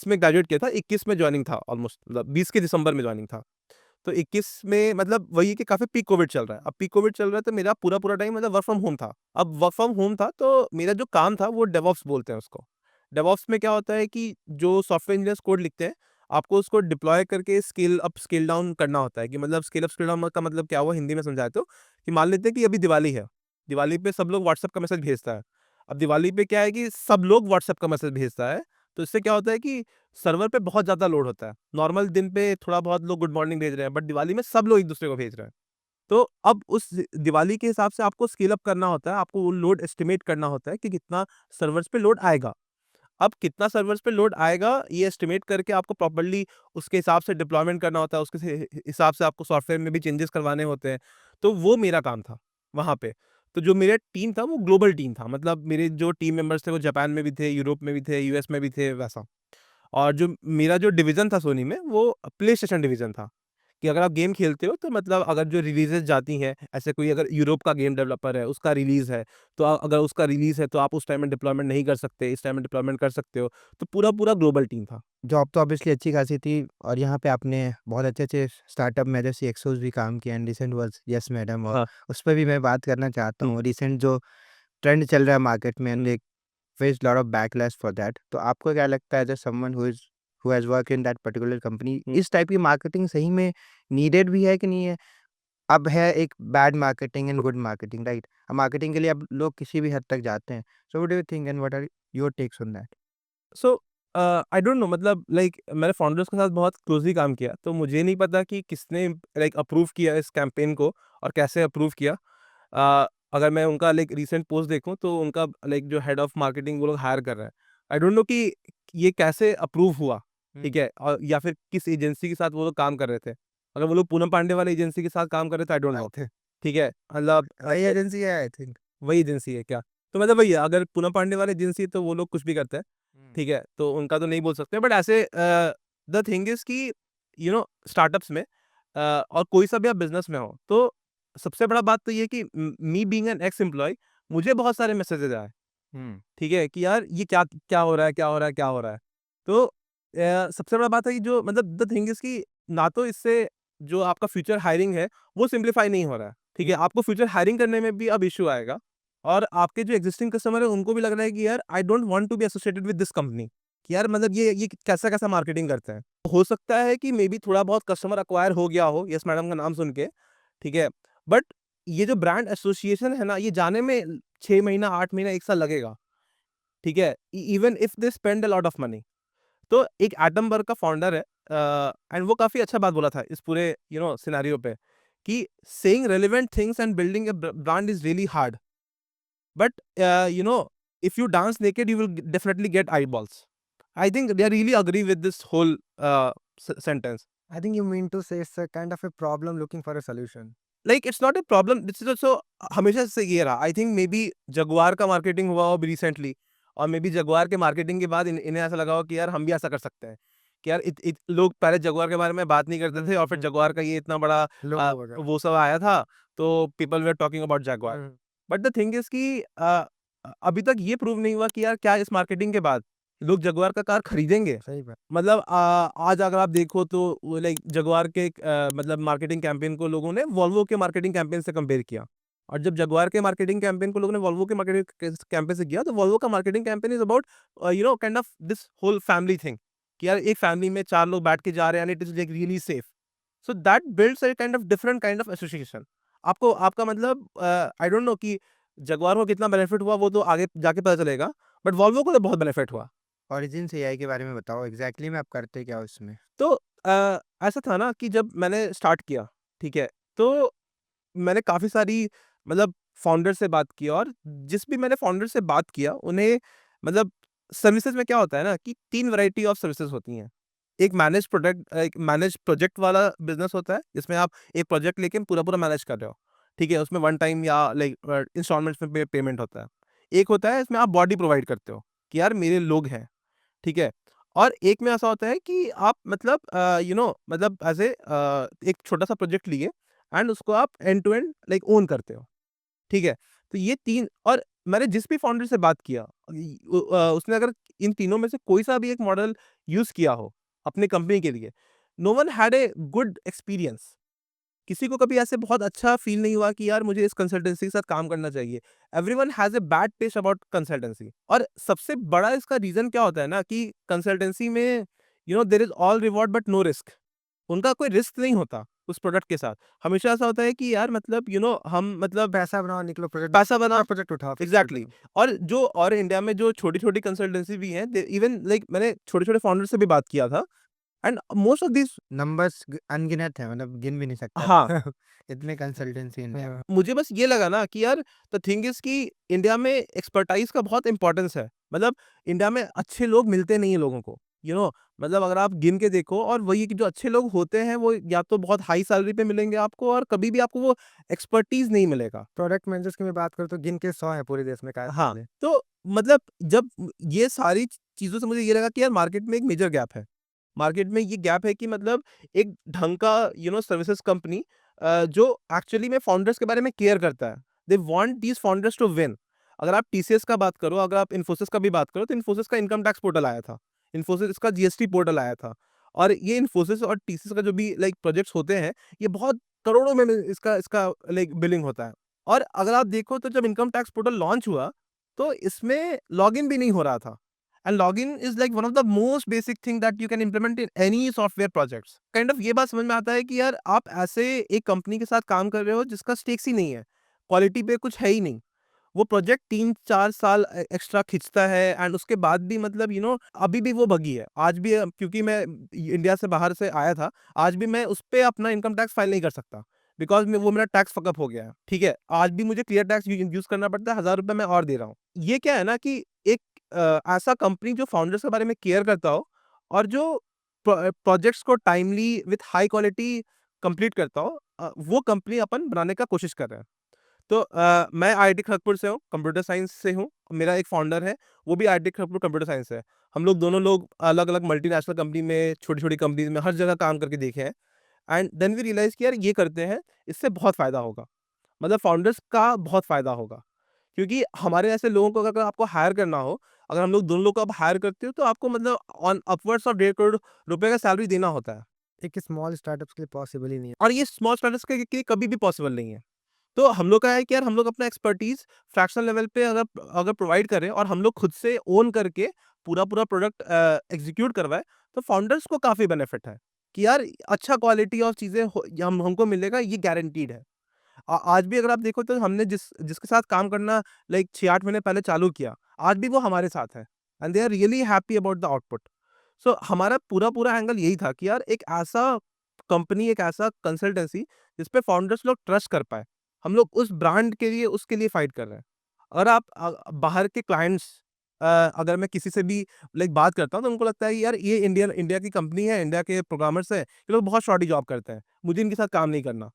Speaker 3: में ग्रेजुएट किया था, 21 में जॉइनिंग था ऑलमोस्ट मतलब 20 के दिसंबर में जॉइनिंग था। तो 21 में मतलब वही है कि काफ़ी पीक कोविड चल रहा है। अब पीक कोविड चल रहा है तो मेरा पूरा टाइम मतलब वर्क फ्रॉम होम था। अब वर्क फ्रॉम होम था तो मेरा जो काम था वो डेवऑप्स बोलते हैं उसको। डेवऑप्स में क्या होता है कि जो सॉफ्टवेयर इंजीनियर्स कोड लिखते हैं, आपको उसको डिप्लॉय करके स्केल अप, स्केल डाउन करना होता है कि मतलब स्केल अप, स्केल डाउन का मतलब क्या हुआ हिंदी में समझाएँ तो, कि मान लेते हैं कि अभी दिवाली है। दिवाली पे सब लोग व्हाट्सएप का मैसेज भेजता है। अब दिवाली पे क्या है कि सब लोग व्हाट्सएप का मैसेज भेजता है, तो इससे क्या होता है कि सर्वर पे बहुत ज़्यादा लोड होता है। नॉर्मल दिन पे थोड़ा बहुत लोग गुड मॉर्निंग भेज रहे हैं, बट दिवाली में सब लोग एक-दूसरे को भेज रहे हैं। तो अब उस दिवाली के हिसाब से आपको स्केल अप करना होता है, आपको वो लोड एस्टिमेट करना होता है कि कितना सर्वर्स पे लोड आएगा। अब कितना सर्वर्स पे लोड आएगा, ये एस्टिमेट करके आपको प्रॉपर्ली उसके हिसाब से डिप्लॉयमेंट करना होता है, उसके हिसाब से आपको सॉफ्टवेयर में भी चेंजेस करवाने होते हैं। तो वो मेरा काम था, वहाँ पे। तो जो मेरा टीम था, वो ग्लोबल टीम था। मतलब मेरे जो टीम मेंबर्स थे, वो जापान में भी थे, यूरोप में भी थे, यूएस में भी थे, वैसा। और जो मेरा जो डिवीज़न था सोनी में, वो प्ले स्टेशन डिवीज़न था, कि अगर आप गेम खेलते हो तो मतलब अगर जो रिलीज़ेज़ जाती हैं, ऐसे कोई अगर यूरोप का गेम डेवलपर है, उसका रिलीज़ है, तो अगर उसका रिलीज़ है तो आप उस टाइम में डिप्लॉयमेंट नहीं कर सकते, इस टाइम में डिप्लॉयमेंट कर सकते हो। तो पूरा ग्लोबल टीम था।
Speaker 1: जॉब तो ऑब्वियसली अच्छी खासी थी और यहाँ पे आपने बहुत अच्छे-अच्छे स्टार्टअप में जैसे एक्सोस भी काम किया and recent was yes madam, और
Speaker 3: हाँ।
Speaker 1: उस पे भी मैं बात करना चाहता
Speaker 3: हुँ,
Speaker 1: हूँ। रिसेंट जो ट्रेंड चल रहा है मार्केट में and
Speaker 3: hmm,
Speaker 1: they faced lot of backlash for that. तो आपको क्या लगता है as a someone who has worked in that particular company,
Speaker 3: hmm.
Speaker 1: इस टाइप की मार्केटिंग सही में नीडेड भी है कि नहीं है? अब है एक bad marketing and good marketing, right? अब मार्केटिंग के लिए अब लोग किसी भी हद तक जाते हैं। So what do you think and what are your takes on that?
Speaker 3: So I don't know मतलब लाइक मैंने फाउंडर्स के साथ बहुत क्लोज़ली काम किया, तो मुझे नहीं पता कि किसने लाइक अप्रूव किया इस कैंपेन को और कैसे अप्रूव किया। अगर मैं उनका लाइक रीसेंट पोस्ट देखूँ तो उनका लाइक जो हेड ऑफ मार्केटिंग वो लोग हायर कर रहे हैं। आई डोंट नो कि ये कैसे अप्रूव हुआ,
Speaker 1: हुँ।
Speaker 3: ठीक है? और या फिर किस एजेंसी के साथ वो लोग काम कर रहे थे। अगर वो लोग पूनम पांडे वाली एजेंसी के साथ काम कर रहे थे, आई डोंट नो,
Speaker 2: थे।
Speaker 3: ठीक है? मतलब
Speaker 2: वही एजेंसी है आई थिंक।
Speaker 3: वही एजेंसी है क्या? तो मतलब वही है, अगर पूनम पांडे वाली एजेंसी है तो वो लोग कुछ भी करते हैं।
Speaker 2: हुँ।
Speaker 3: ठीक है? तो उनका तो नहीं बोल सकते बट ऐसे द थिंग इज़ कि स्टार्टअप्स में और कोई सा भी आप बिजनेस में हो, तो सबसे बड़ा बात तो ये कि me being an ex employee, मुझे बहुत सारे मैसेजेस आए, ठीक है, कि यार ये क्या क्या हो रहा है, क्या हो रहा है, क्या हो रहा है। तो सबसे बड़ा बात है कि जो मतलब द थिंग इज कि ना तो इससे जो आपका फ्यूचर हायरिंग है वो सिंप्लीफाई नहीं हो रहा है, ठीक है, आपको फ्यूचर हायरिंग करने में भी अब इशू आएगा, और आपके जो एग्जिस्टिंग कस्टमर है उनको भी लग रहा है कि यार I don't want to be associated with this company, कि यार मतलब ये कैसा कैसा मार्केटिंग करते हैं। हो सकता है कि मे बी थोड़ा बहुत कस्टमर अक्वायर हो गया हो यस मैडम का नाम सुन के, ठीक है, बट ये जो ब्रांड एसोसिएशन है ना, ये जाने में 6 महीना, 8 महीना, 1 साल लगेगा, ठीक है, even if they spend a lot of money. तो एक एटमबर्ग का फाउंडर है, एंड वो काफी अच्छा बात बोला था इस पूरे सिनेरियो पे, कि saying relevant things and building a brand is really hard, but if you dance naked you will definitely get eyeballs. I think they really agree with this whole sentence.
Speaker 2: I think you mean to say it's a kind of a problem looking for a solution.
Speaker 3: Like it's not a problem, this is also हमेशा से ये रहा। I think may be Jaguar का मार्केटिंग हुआ हो रिसेंटली, और मे बी जगुआर के मार्केटिंग के बाद इन्हें ऐसा लगा हो कि यार हम भी ऐसा कर सकते हैं, कि यार लोग पहले जगुआर के बारे में बात नहीं करते थे, और फिर जगुआर का ये इतना बड़ा
Speaker 2: लोगो वगैरह।
Speaker 3: वो सब आया था, तो people where talking about Jaguar. But the thing is कि अभी तक ये प्रूव नहीं हुआ कि यार क्या इस मार्केटिंग के बाद लोग जगुआर का कार खरीदेंगे।
Speaker 2: सही बात।
Speaker 3: मतलब आज अगर आप देखो तो लाइक जगुआर के मतलब मार्केटिंग कैंपेन को लोगों ने वॉल्वो के मार्केटिंग कैंपेन से कंपेयर किया, और जब जगुआर के मार्केटिंग कैंपेन को लोगों ने वॉल्वो के मार्केटिंग कैंपेन से किया, तो वॉल्वो का marketing campaign is about kind of this whole family thing, कि यार एक फैमिली में 4 लोग बैठ के जा रहे हैं, and it is like really safe. So that builds a kind of different kind of association. आपको आपका मतलब आई डोंट नो कि जगुआर को कितना बेनिफिट हुआ, वो तो आगे जाके पता चलेगा, बट वॉल्वो को तो बहुत बेनिफिट हुआ।
Speaker 1: ओरिजिन्स एआई के बारे में बताओ, एग्जैक्टली में आप करते क्या हो उसमें?
Speaker 3: तो ऐसा था ना कि जब मैंने स्टार्ट किया, ठीक है, तो मैंने काफ़ी सारी मतलब फाउंडर से बात की, और जिस भी मैंने फाउंडर से बात किया उन्हें मतलब सर्विसेज में क्या होता है ना कि 3 वैरायटी ऑफ सर्विसेज होती हैं। एक मैनेज प्रोजेक्ट वाला बिज़नेस होता है, जिसमें आप एक प्रोजेक्ट लेके पूरा-पूरा मैनेज कर रहे हो, ठीक है? उसमें वन टाइम या लाइक इंस्टॉलमेंट्स में पेमेंट होता है। एक होता है इसमें आप बॉडी प्रोवाइड करते हो, कि यार मेरे लोग हैं, ठीक है? और एक में ऐसा होता है कि आप मतलब मतलब ऐसे एक छोटा-सा प्रोजेक्ट लिए, एंड उसको आप end to end like own करते हो, ठीक है? तो ये 3, और मैंने जिस भी फाउंडर से बात किया, उसने अगर इन तीनों में से कोई सा भी एक मॉडल यूज़ किया हो अपनी कंपनी के लिए, no one had a good experience. किसी को कभी ऐसे बहुत अच्छा फ़ील नहीं हुआ कि यार मुझे इस कंसल्टेंसी के साथ काम करना चाहिए। Everyone has a bad taste about consultancy, और सबसे बड़ा इसका रीज़न क्या होता है ना कि कंसल्टेंसी में there is all reward but no risk. उनका कोई रिस्क नहीं होता उस प्रोडक्ट के साथ। हमेशा ऐसा होता है कि यार मतलब हम मतलब
Speaker 2: पैसा बनाओ, निकलो प्रोजेक्ट,
Speaker 3: पैसा बना,
Speaker 2: प्रोजेक्ट उठाओ, फिक्स कर
Speaker 3: एग्ज़ैक्टली।
Speaker 2: दो।
Speaker 3: और इंडिया में जो छोटी-छोटी कंसल्टेंसी भी हैं, दे इवन लाइक मैंने छोटे-छोटे फाउंडर से भी बात किया था, and most of these
Speaker 1: numbers अनगिनत है, मतलब गिन भी नहीं सकता
Speaker 3: हाँ।
Speaker 1: इतने कंसल्टेंसी इंडिया में।
Speaker 3: मुझे बस ये लगा ना कि यार द थिंग इज़ कि इंडिया में एक्सपर्टाइज़ का बहुत इम्पोर्टेंस है। मतलब इंडिया में अच्छे लोग मिलते नहीं हैं लोगों को, मतलब अगर आप गिन के देखो, और वही है कि जो अच्छे लोग होते हैं वो या तो बहुत हाई सैलरी पे मिलेंगे आपको, और कभी भी आपको वो एक्सपर्टीज़ नहीं मिलेगा।
Speaker 2: प्रोडक्ट मैनेजर्स की मैं बात करूँ तो गिन के 100 हैं पूरे देश में कायद
Speaker 3: हाँ,
Speaker 2: वाले।
Speaker 3: तो मतलब जब ये सारी चीज़ों से मुझे ये लगा कि यार मार्केट में एक मेजर गैप है। मार्केट में ये गैप है कि मतलब एक ढंग का सर्विसेज़ कंपनी जो एक्चुअली में फाउंडर्स के बारे में केयर करता है। They want these founders to win. अगर आप टीसीएस का बात करो, अगर आप इन्फोसिस का भी बात करो, तो इन्फोसिस का इनकम टैक्स पोर्टल आया था। इन्फोसिस का जीएसटी पोर्टल आया था। और ये इन्फोसिस और टीसीएस का जो भी लाइक प्रोजेक्ट्स होते हैं, ये बहुत करोड़ों में इसका इसका लाइक बिलिंग होता है। और अगर आप देखो तो जब इनकम टैक्स पोर्टल लॉन्च हुआ, तो इसमें लॉगिन भी नहीं हो रहा था। And login is like one of the most basic thing that you can implement in any software projects. Kind of ये बात समझ में आता है कि यार आप ऐसे एक कंपनी के साथ काम कर रहे हो जिसका स्टेक्स ही नहीं है, क्वालिटी पे कुछ है ही नहीं। वो प्रोजेक्ट 3-4 साल एक्स्ट्रा खींचता है, एंड उसके बाद भी मतलब अभी भी वो बगी है। आज भी क्योंकि मैं इंडिया से बाहर से आया था, आज भी मैं उस पे अपना इनकम टैक्स फाइल नहीं कर सकता, बिकॉज़ में वो मेरा टैक्स फकअप हो गया है, ठीक है? आज भी मुझे क्लियर टैक्स यूज़ करना पड़ता है, ₹1000 मैं और दे रहा हूँ। ये क्या है ना कि एक ऐसा कंपनी जो फाउंडर्स के बारे में केयर करता हो, और जो प्रोजेक्ट्स को timely with high quality complete करता हो, वो कंपनी अपन बनाने का कोशिश कर रहे हैं। तो मैं आईआईटी खड़गपुर से हूँ, कंप्यूटर साइंस से हूँ। मेरा एक फाउंडर है, वो भी आईआईटी खड़गपुर कंप्यूटर साइंस से है। हम लोग दोनों लोग अलग-अलग मल्टीनेशनल कंपनी में, छोटी-छोटी कंपनीज़ में हर जगह काम करके देखे हैं। एंड देन वी रियलाइज़ कि यार ये करते हैं, इससे बहुत फ़ायदा होगा। मतलब फाउंडर्स का बहुत फ़ायदा होगा। क्योंकि हमारे ऐसे लोगों को अगर आपको हायर करना हो, अगर हम लोग दोनों लोग को आप हायर करते हो, तो आपको मतलब ऑन अपवर्ड्स ऑफ 1.5 करोड़ रुपए का सैलरी देना होता है।
Speaker 2: एक स्मॉल स्टार्टअप्स के लिए पॉसिबल ही नहीं है।
Speaker 3: और ये स्मॉल स्टार्टअप्स के लिए कभी भी पॉसिबल नहीं है। तो हम लोग का है कि यार हम लोग अपना एक्सपर्टीज़ फ्रैक्शनल लेवल पे अगर अगर प्रोवाइड करें और हम लोग खुद से ओन करके पूरा-पूरा प्रोडक्ट एग्ज़ीक्यूट करवाएँ, तो फाउंडर्स को काफ़ी बेनिफिट है कि यार अच्छा क्वालिटी ऑफ चीज़ें हो हम हमको मिलेगा, ये गारंटीड है। आज भी अगर आप देखो तो हमने जिसके साथ काम करना लाइक 6-8 महीने पहले चालू किया, आज भी वो हमारे साथ है and they are really happy about the output. So हमारा पूरा अँगल यही था कि यार एक ऐसा कंपनी, एक ऐसा कंसल्टेंसी जिस पे फाउंडर्स लोग ट्रस्ट कर पाएँ। हम लोग उस ब्रांड के लिए उसके लिए फाइट कर रहे हैं। और आप बाहर के क्लाइंट्स अगर मैं किसी से भी लाइक बात करता हूँ तो उनको लगता है कि यार ये इंडिया की कंपनी है, इंडिया के प्रोग्रामर्स हैं, ये लोग बहुत शॉर्टी जॉब करते हैं, मुझे इनके साथ काम नहीं करना।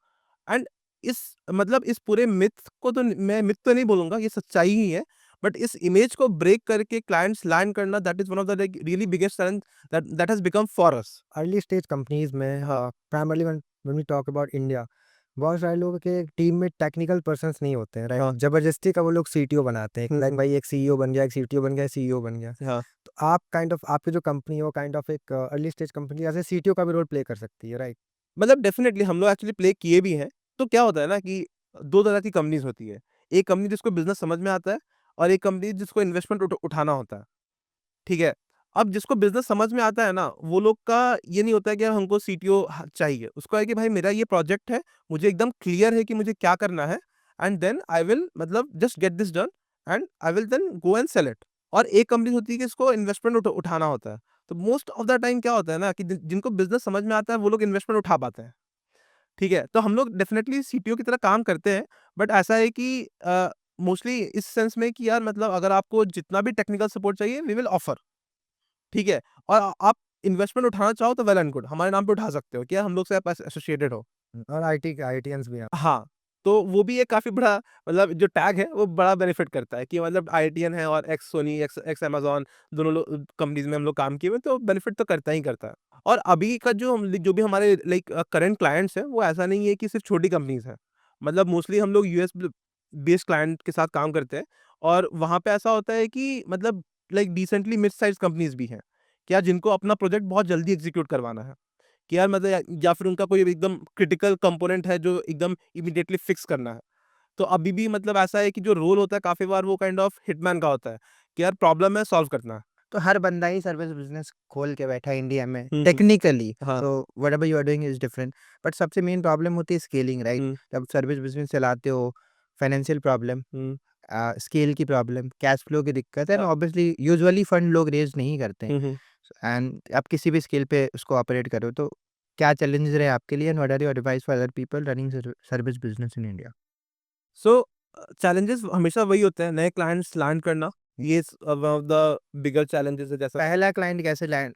Speaker 3: एंड इस मतलब इस पूरे मिथ को तो मैं मिथ तो नहीं बोलूँगा, ये सच्चाई ही है। बट इस इमेज को ब्रेक करके क्लाइंट्स लैंड करना that is one of the like really biggest challenge that has become for us.
Speaker 2: Early stage companies में primarily when we talk about India, बहुत सारे लोगों के टीम में टेक्निकल पर्सन्स नहीं होते हैं,
Speaker 3: हाँ।
Speaker 2: राइट? जबरदस्ती का वो लोग सीटीओ बनाते हैं, लाइक भाई एक सीईओ बन गया, एक सीटीओ बन गया, सीईओ बन गया।
Speaker 3: हाँ।
Speaker 2: तो आप काइंड ऑफ आपकी जो कंपनी है वो काइंड ऑफ एक early stage company as a CTO का भी रोल प्ले कर सकती है, राइट?
Speaker 3: मतलब डेफ़िनेटली हम लोग एक्चुअली प्ले किए भी हैं। तो क्या होता है ना कि 2 तरह की कंपनीज़ होती है। एक कंपनी जिसको बिज़नेस समझ में आता है और एक कंपनी जिसको इन्वेस्टमेंट उठाना होता है। ठीक है? अब जिसको बिज़नेस समझ में आता है ना, वो लोग का ये नहीं होता है कि यार हमको सीटीओ चाहिए। उसको है कि भाई मेरा ये प्रोजेक्ट है, मुझे एकदम क्लियर है कि मुझे क्या करना है एंड देन आई विल मतलब just get this done and I will then go and sell it. और एक कंपनी होती है कि इसको इन्वेस्टमेंट उठाना होता है। तो मोस्ट ऑफ द टाइम क्या होता है ना कि जिनको बिज़नेस समझ में आता है, वो लोग इन्वेस्टमेंट उठा पाते हैं। ठीक है? तो हम लोग डेफ़िनेटली सीटीओ की तरह काम करते हैं, बट ऐसा है कि मोस्टली इस सेंस में कि यार मतलब अगर आपको जितना भी टेक्निकल सपोर्ट चाहिए, वी विल ऑफर। ठीक है? और आप इन्वेस्टमेंट उठाना चाहो तो वेल एंड गुड, हमारे नाम पे उठा सकते हो कि यार हम लोग से आप एसोसिएटेड हो।
Speaker 2: और आईटीएंस भी हैं।
Speaker 3: हाँ, तो वो भी एक काफ़ी बड़ा मतलब जो टैग है वो बड़ा बेनिफिट करता है कि मतलब आईआईटीएन है और एक्स सोनी, एक्स अमेज़न दोनों लोग कंपनीज़ में हम लोग काम किए हुए हैं, तो बेनिफिट तो करता ही करता है। और अभी का जो भी हमारे लाइक करंट क्लाइंट्स हैं, वो ऐसा नहीं है कि सिर्फ़ छोटी कंपनीज़ हैं। मतलब मोस्टली हम लोग यूएस बेस्ड क्लाइंट के साथ काम करते हैं और वहाँ पे ऐसा होता है कि मतलब like decently mid size companies भी हैं, क्या जिनको अपना प्रोजेक्ट बहुत जल्दी एग्ज़ीक्यूट करवाना है। कि यार मतलब या फिर उनका कोई एकदम क्रिटिकल कंपोनेंट है जो एकदम इमीडिएटली फिक्स करना है। तो अभी भी मतलब ऐसा है कि जो रोल होता है काफ़ी बार वो काइंड ऑफ हिटमैन का होता है, कि यार प्रॉब्लम है सॉल्व करना है।
Speaker 1: तो हर बंदा ही सर्विस बिज़नेस खोल के बैठा है इंडिया में
Speaker 3: हुँ।
Speaker 1: टेक्निकली,
Speaker 3: हाँ।
Speaker 1: तो whatever you are doing is different. But सबसे मेन प्रॉब्लम होती है स्केलिंग, राइट?
Speaker 3: हुँ,
Speaker 1: जब सर्विस बिज़नेस चलाते हो, फाइनेंशियल प्रॉब्लम,
Speaker 3: हुँ।
Speaker 1: स्केल की प्रॉब्लम, कैश फ्लो की दिक्कत है, and
Speaker 3: a,
Speaker 1: obviously usually fund लोग रेज़ नहीं करते हैं।
Speaker 3: हुँ, हुँ।
Speaker 1: एंड आप किसी भी स्केल पे उसको ऑपरेट करो, तो क्या चैलेंजेस रहे आपके लिए, and what are your advice for other people running service business in India?
Speaker 3: So challenges हमेशा वही होते हैं, नए क्लाइंट्स लैंड करना, ये one of the bigger challenges है जैसा।
Speaker 1: पहला क्लाइंट कैसे लैंड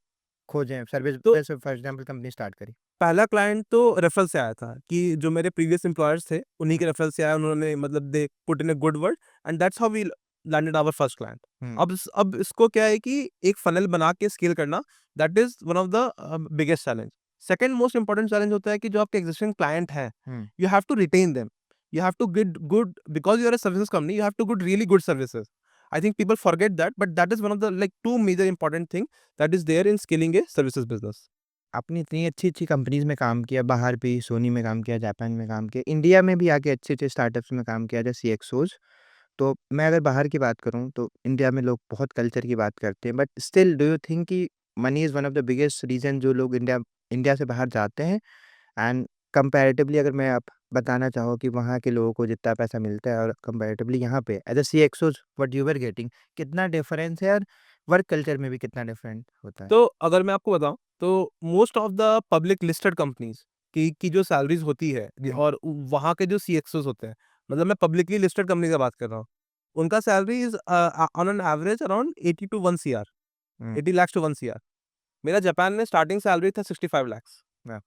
Speaker 1: खोजें सर्विस
Speaker 3: तो
Speaker 1: जैसे फॉर एग्जांपल कंपनी स्टार्ट करी?
Speaker 3: पहला क्लाइंट तो रेफरल से आया था कि जो मेरे प्रीवियस एम्प्लॉयर्स थे, उन्हीं के रेफरल से आया, उन्होंने मतलब they put in a good word and that's how we landed our first client.
Speaker 1: हुँ,
Speaker 3: अब इसको क्या है कि एक फनल बना के स्केल करना, that is one of the biggest challenge. Second most important challenge होता है कि जो आपके एक्जिस्टिंग क्लाइंट हैं,
Speaker 1: हुँ।
Speaker 3: You have to retain them. You have to give good because you are a services company, you have to give really good services. I think people forget that, but that is one of the like 2 major important thing that is there in scaling a services business.
Speaker 1: आपने इतनी अच्छी-अच्छी कंपनीज़ में काम किया, बाहर भी सोनी में काम किया, जापान में काम किया, इंडिया में भी आके अच्छे-अच्छे स्टार्टअप्स में काम किया जैसे सीएक्सोज़। तो मैं अगर बाहर की बात करूँ तो इंडिया में लोग बहुत कल्चर की बात करते हैं, but still do you think कि money is one of the biggest reason जो लोग इंडिया इंडिया से बाहर जाते हैं? एंड कंपैरेटिवली अगर मैं आप बताना चाहो कि वहाँ के लोगों को जितना पैसा मिलता है और कंपैरेटिवली यहाँ पे as a CXOs what you were getting, कितना डिफरेंस है, और वर्क कल्चर में भी कितना डिफरेंट होता है?
Speaker 3: तो अगर मैं आपको बताऊँ, तो most of the public listed companies की जो सैलरीज़ होती है
Speaker 1: हुँ,
Speaker 3: और वहाँ के जो सीएक्सओज़ होते हैं, मतलब मैं पब्लिकली लिस्टेड कंपनी की बात कर रहा हूँ। उनका salary is on an average around 80 to 1 CR,
Speaker 1: हुँ,
Speaker 3: 80 लाख टू 1 सीआर। मेरा जापान में स्टार्टिंग सैलरी था 65 लाख्स।
Speaker 1: हाँ,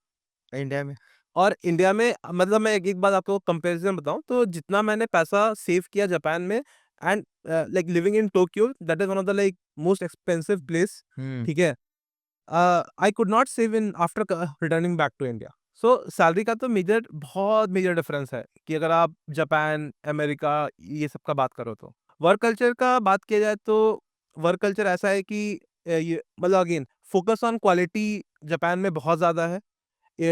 Speaker 1: इंडिया में?
Speaker 3: और इंडिया में मतलब मैं एक बात आपको कंपैरिजन बताऊं, तो जितना मैंने पैसा सेव किया जापान में, and like living in Tokyo, that is one of the like most expensive place,
Speaker 1: हुँ।
Speaker 3: ठीक है, I could not save in after returning back to India. So salary का तो बहुत मेजर डिफरेंस है कि अगर आप जापान, अमेरिका, ये सब का बात करो तो। वर्क कल्चर का बात किया जाए तो वर्क कल्चर ऐसा है कि ये मतलब again focus on quality Japan में बहुत ज़्यादा है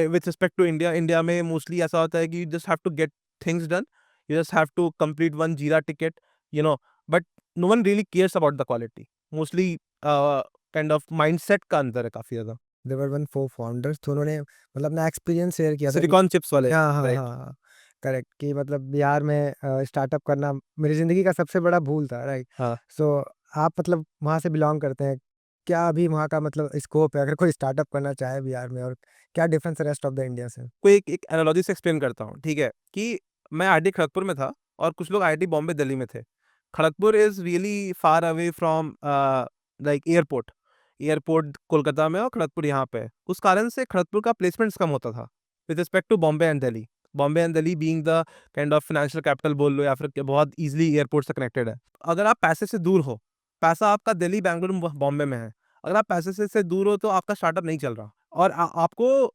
Speaker 3: with respect to India. India में मोस्टली ऐसा होता है कि you just have to get things done, you just have to complete one Jira ticket, you know, but no one really cares about the quality. Mostly kind of mindset का अंतर है काफ़ी ज़्यादा।
Speaker 2: देयर वर वन 4 फाउंडर्स, तो उन्होंने मतलब अपना एक्सपीरियंस शेयर किया था कि
Speaker 3: सिलिकॉन चिप्स वाले,
Speaker 2: हाँ, हाँ,
Speaker 3: राइट?
Speaker 2: हाँ, हाँ, करेक्ट, कि मतलब बिहार में स्टार्टअप करना मेरी ज़िंदगी का सबसे बड़ा भूल था, राइट?
Speaker 3: हाँ।
Speaker 2: सो आप मतलब वहाँ से बिलॉन्ग करते हैं, क्या अभी वहाँ का मतलब स्कोप है अगर कोई स्टार्टअप करना चाहे बिहार में, और क्या डिफरेंस है रेस्ट ऑफ द इंडिया से?
Speaker 3: कोई एक एनालॉजी से एक्सप्लेन करता हूँ, ठीक है? कि मैं आईआईटी खड़गपुर में था और कुछ लोग आईआईटी बॉम्बे, दिल्ली में थे। Kharagpur is really far away from like airport. Airport Kolkata में और खड़गपुर यहाँ पे है। उस कारण से खड़गपुर का प्लेसमेंट्स कम होता था with respect to Bombay and Delhi. Bombay and Delhi being the kind of financial capital बोल लो, या फिर बहुत ईज़िली एयरपोर्ट से कनेक्टेड है। अगर आप पैसे से दूर हो, पैसा आपका दिल्ली, बैंगलोर, बॉम्बे में है। अगर आप पैसे से दूर हो तो आपका स्टार्टअप नहीं चल रहा। और आपको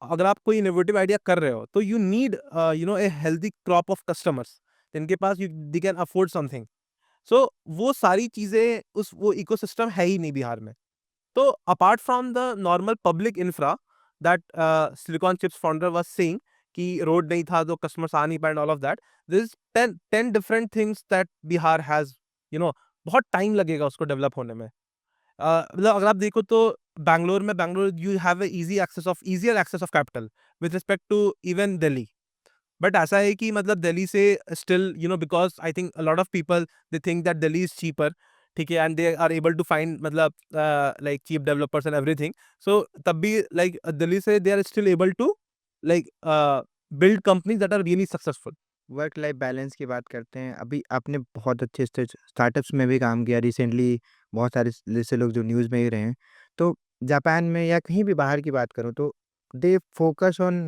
Speaker 3: अगर आप कोई इनोवेटिव आइडिया कर रहे हो तो you need a healthy crop of customers जिनके पास you they can afford something. So वो सारी चीजें, उस वो इकोसिस्टम है ही नहीं बिहार में। तो apart from the normal public infra that silicon chips founder was saying कि रोड नहीं था तो कस्टमर्स आ नहीं पाए, all of that, this 10 different things that Bihar has, बहुत टाइम लगेगा उसको डेवलप होने में। मतलब अगर आप देखो तो Bangalore you have easier access of capital with respect to even Delhi. But ऐसा है कि मतलब दिल्ली से still, because I think a lot of people they think that Delhi is cheaper, ठीक है, and they are able to find मतलब like cheap developers and everything. So तब भी लाइक दिल्ली से they are still able to like build companies that are really successful.
Speaker 1: Work life balance की बात करते हैं। अभी आपने बहुत अच्छे स्टार्टअप्स में भी काम किया रिसेंटली, बहुत सारे जैसे लोग जो न्यूज़ में ही रहे हैं। तो जापान में या कहीं भी बाहर की बात करूँ तो they focus on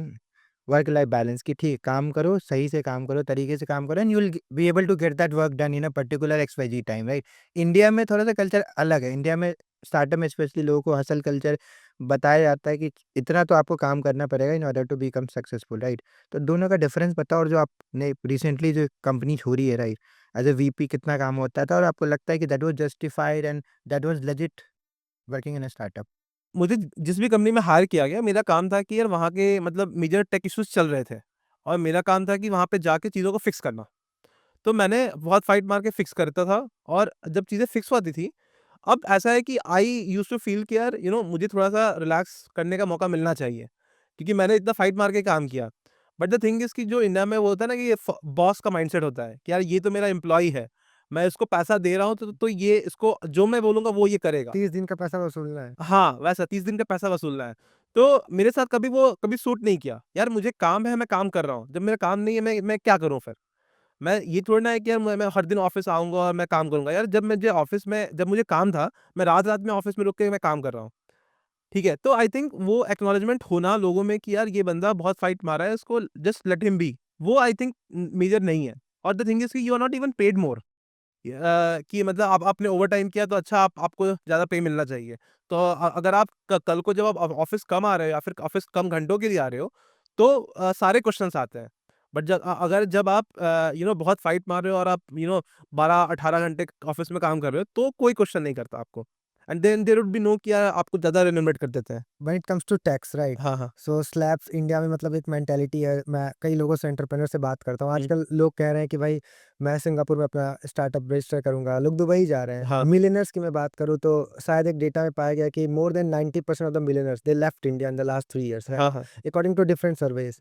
Speaker 1: work life balance कि ठीक काम करो, सही से काम करो, तरीके से काम करो and you will be able to get that work done in a particular XYZ time, right? India में थोड़ा-सा कल्चर अलग है। इंडिया में स्टार्टअप में स्पेशली लोगों को हसल कल्चर बताया जाता है कि इतना तो आपको काम करना पड़ेगा in order to become successful, right? तो दोनों का डिफरेंस बताओ, और जो आपने रिसेंटली जो कंपनी छोड़ी है, राइट? एज़ अ वीपी कितना काम होता था और आपको लगता है कि that was justified and that was legit working in a startup?
Speaker 3: मुझे जिस भी कंपनी में हायर किया गया, मेरा काम था कि यार वहाँ के मतलब मेजर टेक इश्यूज चल रहे थे और मेरा काम था कि वहाँ पे जाके चीज़ों को फिक्स करना। तो मैंने बहुत फाइट मार के फिक्स करता था, और जब चीज़ें फिक्स होती थी, अब ऐसा है कि आई यूज्ड टू फील कि यार मुझे थोड़ा-सा रिलैक्स करने का मौका मिलना चाहिए, क्योंकि मैंने इतना फाइट मार के काम किया। बट द थिंग इज़ कि जो इंडिया में वो होता है ना कि ये फ बॉस का माइंडसेट होता है कि यार ये तो मेरा एम्प्लॉयी है, मैं इसको पैसा दे रहा हूँ तो ये इसको जो मैं बोलूँगा वो ये करेगा।
Speaker 2: 30 दिन का पैसा वसूलना है।
Speaker 3: हाँ, वैसा 30 दिन का पैसा वसूलना है। तो मेरे साथ कभी सूट नहीं किया। यार मुझे काम है, मैं काम कर रहा हूँ। जब मेरा काम नहीं है, मैं क्या करूँ फिर? मैं ये थोड़ी ना है कि यार मैं हर दिन ऑफ़िस आऊँगा और मैं काम करूँगा। यार जब मुझे काम था, मैं रात-रात में ऑफ़िस में रुक के मैं काम कर रहा हूँ। ठीक है? तो आई थिंक वो एक्नॉलेजमेंट होना लोगों में कि यार ये बंदा बहुत फाइट मारा है, इसको जस्ट लेट हिम बी। वो आई थिंक मेजर नहीं है। और द थिंग इज़ कि you are not even paid more. कि मतलब आप आपने ओवरटाइम किया तो अच्छा, आपको ज़्यादा पे मिलना चाहिए। तो अगर आप कल को जब आप ऑफ़िस कम आ रहे हो या फिर ऑफ़िस कम घंटों के लिए आ रहे हो, तो सारे क्वेश्चन्स आते हैं। बट अगर जब आप बहुत फाइट मार रहे हो और आप 12-18 घंटे ऑफ़िस में काम कर रहे हो, तो कोई क्वेश्चन नहीं करता आपको। And then there would be no कि यार आपको ज़्यादा रेमुनरेट कर देते हैं।
Speaker 2: When it comes to tax, right?
Speaker 3: हाँ, हाँ।
Speaker 2: सो स्लैब्स इंडिया में मतलब एक मेंटालिटी है। मैं कई लोगों से, एंटरप्रेन्योर से बात करता हूँ,
Speaker 3: हुँ।
Speaker 2: आजकल लोग कह रहे हैं कि भाई मैं सिंगापुर में अपना स्टार्टअप रजिस्टर करूंगा, लोग दुबई जा रहे हैं।
Speaker 3: हाँ,
Speaker 2: मिलियनर्स की मैं बात करूँ तो शायद एक डेटा में पाया गया कि more than 90% of the millionaires they left India in the last 3 years,
Speaker 3: हाँ, हाँ।
Speaker 2: According to different surveys.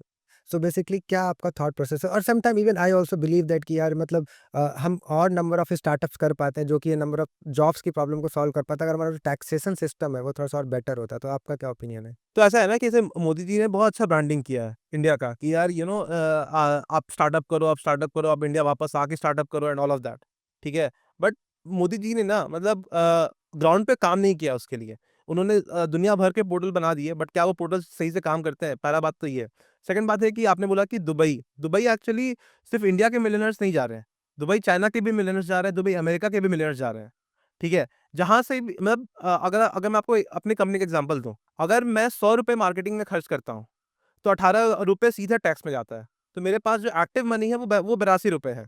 Speaker 2: So basically क्या आपका थॉट प्रोसेस है? और some time even I also believe that कि यार मतलब हम और नंबर ऑफ स्टार्टअप्स कर पाते हैं जो कि ये नंबर ऑफ जॉब्स की प्रॉब्लम को सॉल्व कर पाता है अगर हमारा जो टैक्सेशन सिस्टम है वो थोड़ा सा और बेटर होता। तो आपका क्या ओपिनियन है?
Speaker 3: तो ऐसा है ना कि जैसे मोदी जी ने बहुत अच्छा ब्रांडिंग किया है इंडिया का कि यार आप स्टार्टअप करो, आप इंडिया वापस आके स्टार्टअप करो एंड ऑल ऑफ दैट, ठीक है। बट मोदी जी ने ना मतलब ग्राउंड पे काम नहीं किया उसके लिए। उन्होंने दुनिया भर के पोर्टल बना दिए, बट क्या वो पोर्टल सही से काम करते हैं? पहला बात तो ये है। सेकंड बात है कि आपने बोला कि दुबई एक्चुअली सिर्फ इंडिया के मिलियनर्स नहीं जा रहे हैं, दुबई चाइना के भी मिलियनर्स जा रहे हैं, दुबई अमेरिका के भी मिलियनर्स जा रहे हैं, ठीक है। जहां से भी मतलब अगर अगर मैं आपको अपनी कंपनी का एग्जांपल दूं, अगर मैं 100 रुपए मार्केटिंग में खर्च करता हूं तो 18 रुपए सीधा टैक्स में जाता है। तो मेरे पास जो एक्टिव मनी है वो 82 रुपए है,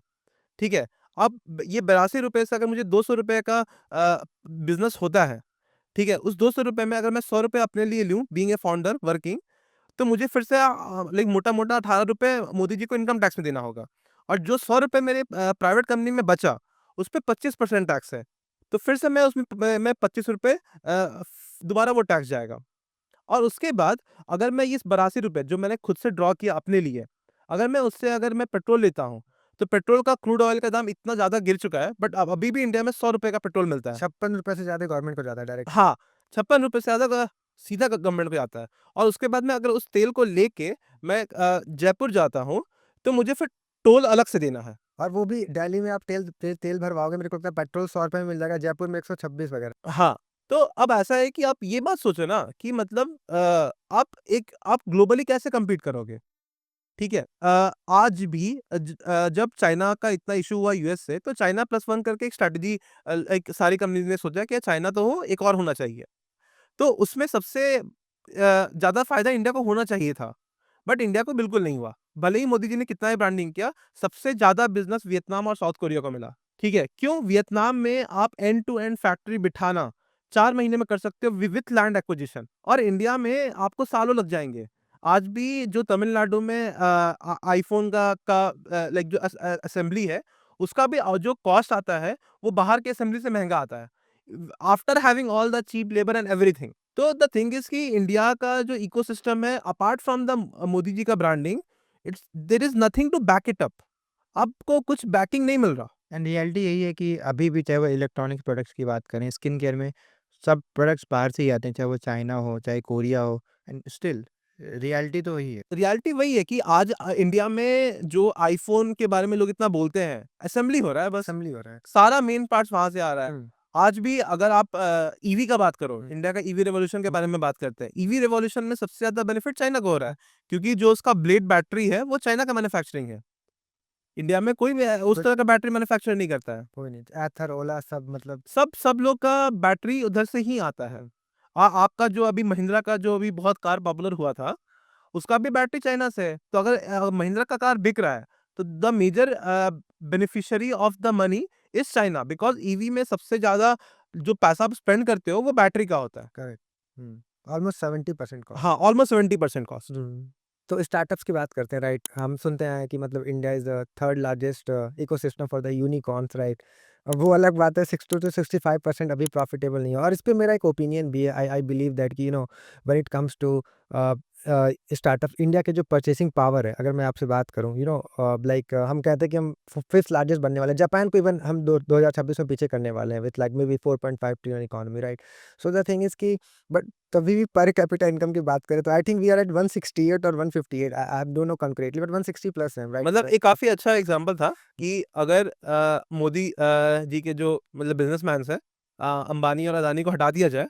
Speaker 3: ठीक है। अब ये 82 रुपए से अगर मुझे 200 रुपए का बिजनेस होता है, ठीक है, उस 200 रुपए में अगर मैं 100 रुपए अपने लिए लूं बीइंग ए फाउंडर वर्किंग, तो मुझे फिर से लाइक मोटा-मोटा 18 रुपए मोदी जी को इनकम टैक्स में देना होगा। और जो 100 रुपए मेरे प्राइवेट कंपनी में बचा, उस पे 25% टैक्स है। तो फिर से मैं उसमें मैं 25 रुपए दोबारा वो टैक्स जाएगा। और उसके बाद अगर मैं इस 82 रुपए जो मैंने खुद से ड्रॉ किया अपने लिए, अगर मैं पेट्रोल लेता हूँ, तो पेट्रोल का क्रूड ऑयल का दाम इतना ज़्यादा गिर चुका है, बट अब अभी भी इंडिया में 100 रुपए का पेट्रोल मिलता है।
Speaker 2: 56 रुपए से ज़्यादा गवर्नमेंट को जाता है डायरेक्ट।
Speaker 3: हाँ, 56 रुपए से ज़्यादा सीधा गवर्नमेंट को जाता है। और उसके बाद में अगर उस तेल को लेके मैं जयपुर जाता हूँ, तो मुझे फिर टोल अलग से देना है।
Speaker 2: और वो भी दिल्ली में आप तेल भरवाओगे, मेरे को लगता है पेट्रोल 100 रुपए में मिल जाएगा, जयपुर में 126 वगैरह।
Speaker 3: हाँ, तो अब ऐसा है कि आप ये बात सोचो ना कि मतलब आप ग्लोबली कैसे कम्पीट करोगे? ठीक है। आज भी जब चाइना का इतना इश्यू हुआ यूएस से, तो चाइना प्लस वन करके एक स्ट्रैटेजी एक सारी कंपनीज ने सोचा कि चाइना तो हो, एक और होना चाहिए। तो उसमें सबसे ज़्यादा फायदा इंडिया को होना चाहिए था, बट इंडिया को बिल्कुल नहीं हुआ। भले ही मोदी जी ने कितना ही ब्रांडिंग किया, सबसे ज़्यादा बिजनेस वियतनाम और साउथ कोरिया को मिला। ठीक है, क्यों? वियतनाम में आप एंड टू एंड फैक्ट्री बिठाना 4 महीने में कर सकते हो विथ लैंड एक्विजिशन, और इंडिया में आपको सालों लग जाएंगे। आज भी जो तमिलनाडु में आईफोन का लाइक जो असेंबली है, उसका भी जो कॉस्ट आता है, वो बाहर के असेंबली से महंगा आता है, after having all the cheap labour and everything. तो द थिंग इज कि इंडिया का जो इकोसिस्टम है, apart from the Modi ji का branding, it's there is nothing to back it up. आपको कुछ बैकिंग नहीं मिल रहा।
Speaker 1: एंड रियलिटी यही है कि अभी भी चाहे वो इलेक्ट्रॉनिक्स प्रोडक्ट्स की बात करें, स्किन केयर में सब प्रोडक्ट्स बाहर से ही आते हैं, चाहे वो चाइना हो, चाहे कोरिया हो, एंड स्टिल रियलिटी तो वही है।
Speaker 3: रियलिटी वही है कि आज इंडिया में जो आईफोन के बारे में लोग इतना बोलते हैं, असेंबली हो रहा है बस।
Speaker 2: असेंबली हो रहा है।
Speaker 3: सारा मेन पार्ट्स वहां से आ रहा है।
Speaker 2: हुँ।
Speaker 3: आज भी अगर आप ईवी का बात करो,
Speaker 2: हुँ।
Speaker 3: इंडिया का ईवी रेवोल्यूशन के बारे में बात करते हैं, ईवी रेवोल्यूशन में सबसे ज्यादा बेनिफिट चाइना को हो रहा है, क्योंकि जो उसका ब्लेड बैटरी है वो चाइना का मैन्युफैक्चरिंग है। इंडिया में कोई भी उस
Speaker 2: बट
Speaker 3: तरह का बैटरी मैन्युफैक्चर नहीं करता है।
Speaker 2: कोई नहीं, एथर, ओला सब मतलब
Speaker 3: सब लोग का बैटरी उधर से ही आता है। आपका जो अभी महिंद्रा का जो अभी बहुत कार पॉपुलर हुआ था, उसका भी बैटरी चाइना से है। तो अगर महिंद्रा का कार बिक रहा है, तो the major beneficiary of the money is China, because EV में सबसे ज़्यादा जो पैसा आप स्पेंड करते हो, वो बैटरी का होता है।
Speaker 2: करेक्ट। हुँ। Almost 70% cost.
Speaker 3: हाँ, ऑलमोस्ट 70% कॉस्ट।
Speaker 2: हुँ। तो स्टार्टअप्स की बात करते हैं, राइट? हम सुनते हैं कि मतलब India is the third largest ecosystem for the unicorns, right? अब वो अलग बात है, 60 टू 65% अभी प्रॉफिटेबल नहीं है, और इस पे मेरा एक ओपिनियन भी है। आई बिलीव दैट कि when it comes to startup, India के जो परचेसिंग पावर है, अगर मैं आपसे बात करूँ, लाइक हम कहते हैं कि हम फिफ्थ लार्जेस्ट बनने वाले हैं। जापान को इवन हम 2026 में पीछे करने वाले हैं with like maybe 4.5 trillion economy, right? So the thing is कि बट कभी भी पर कैपिटा इनकम की बात करें, तो I think we are at 168 और 158। I don't know concretely, but 160 plus है, राइट?
Speaker 3: मतलब एक काफ़ी अच्छा एग्ज़ाम्पल था कि अगर मोदी जी के जो मतलब बिज़नेसमैन्स हैं, अंबानी और अदानी को हटा दिया जाए,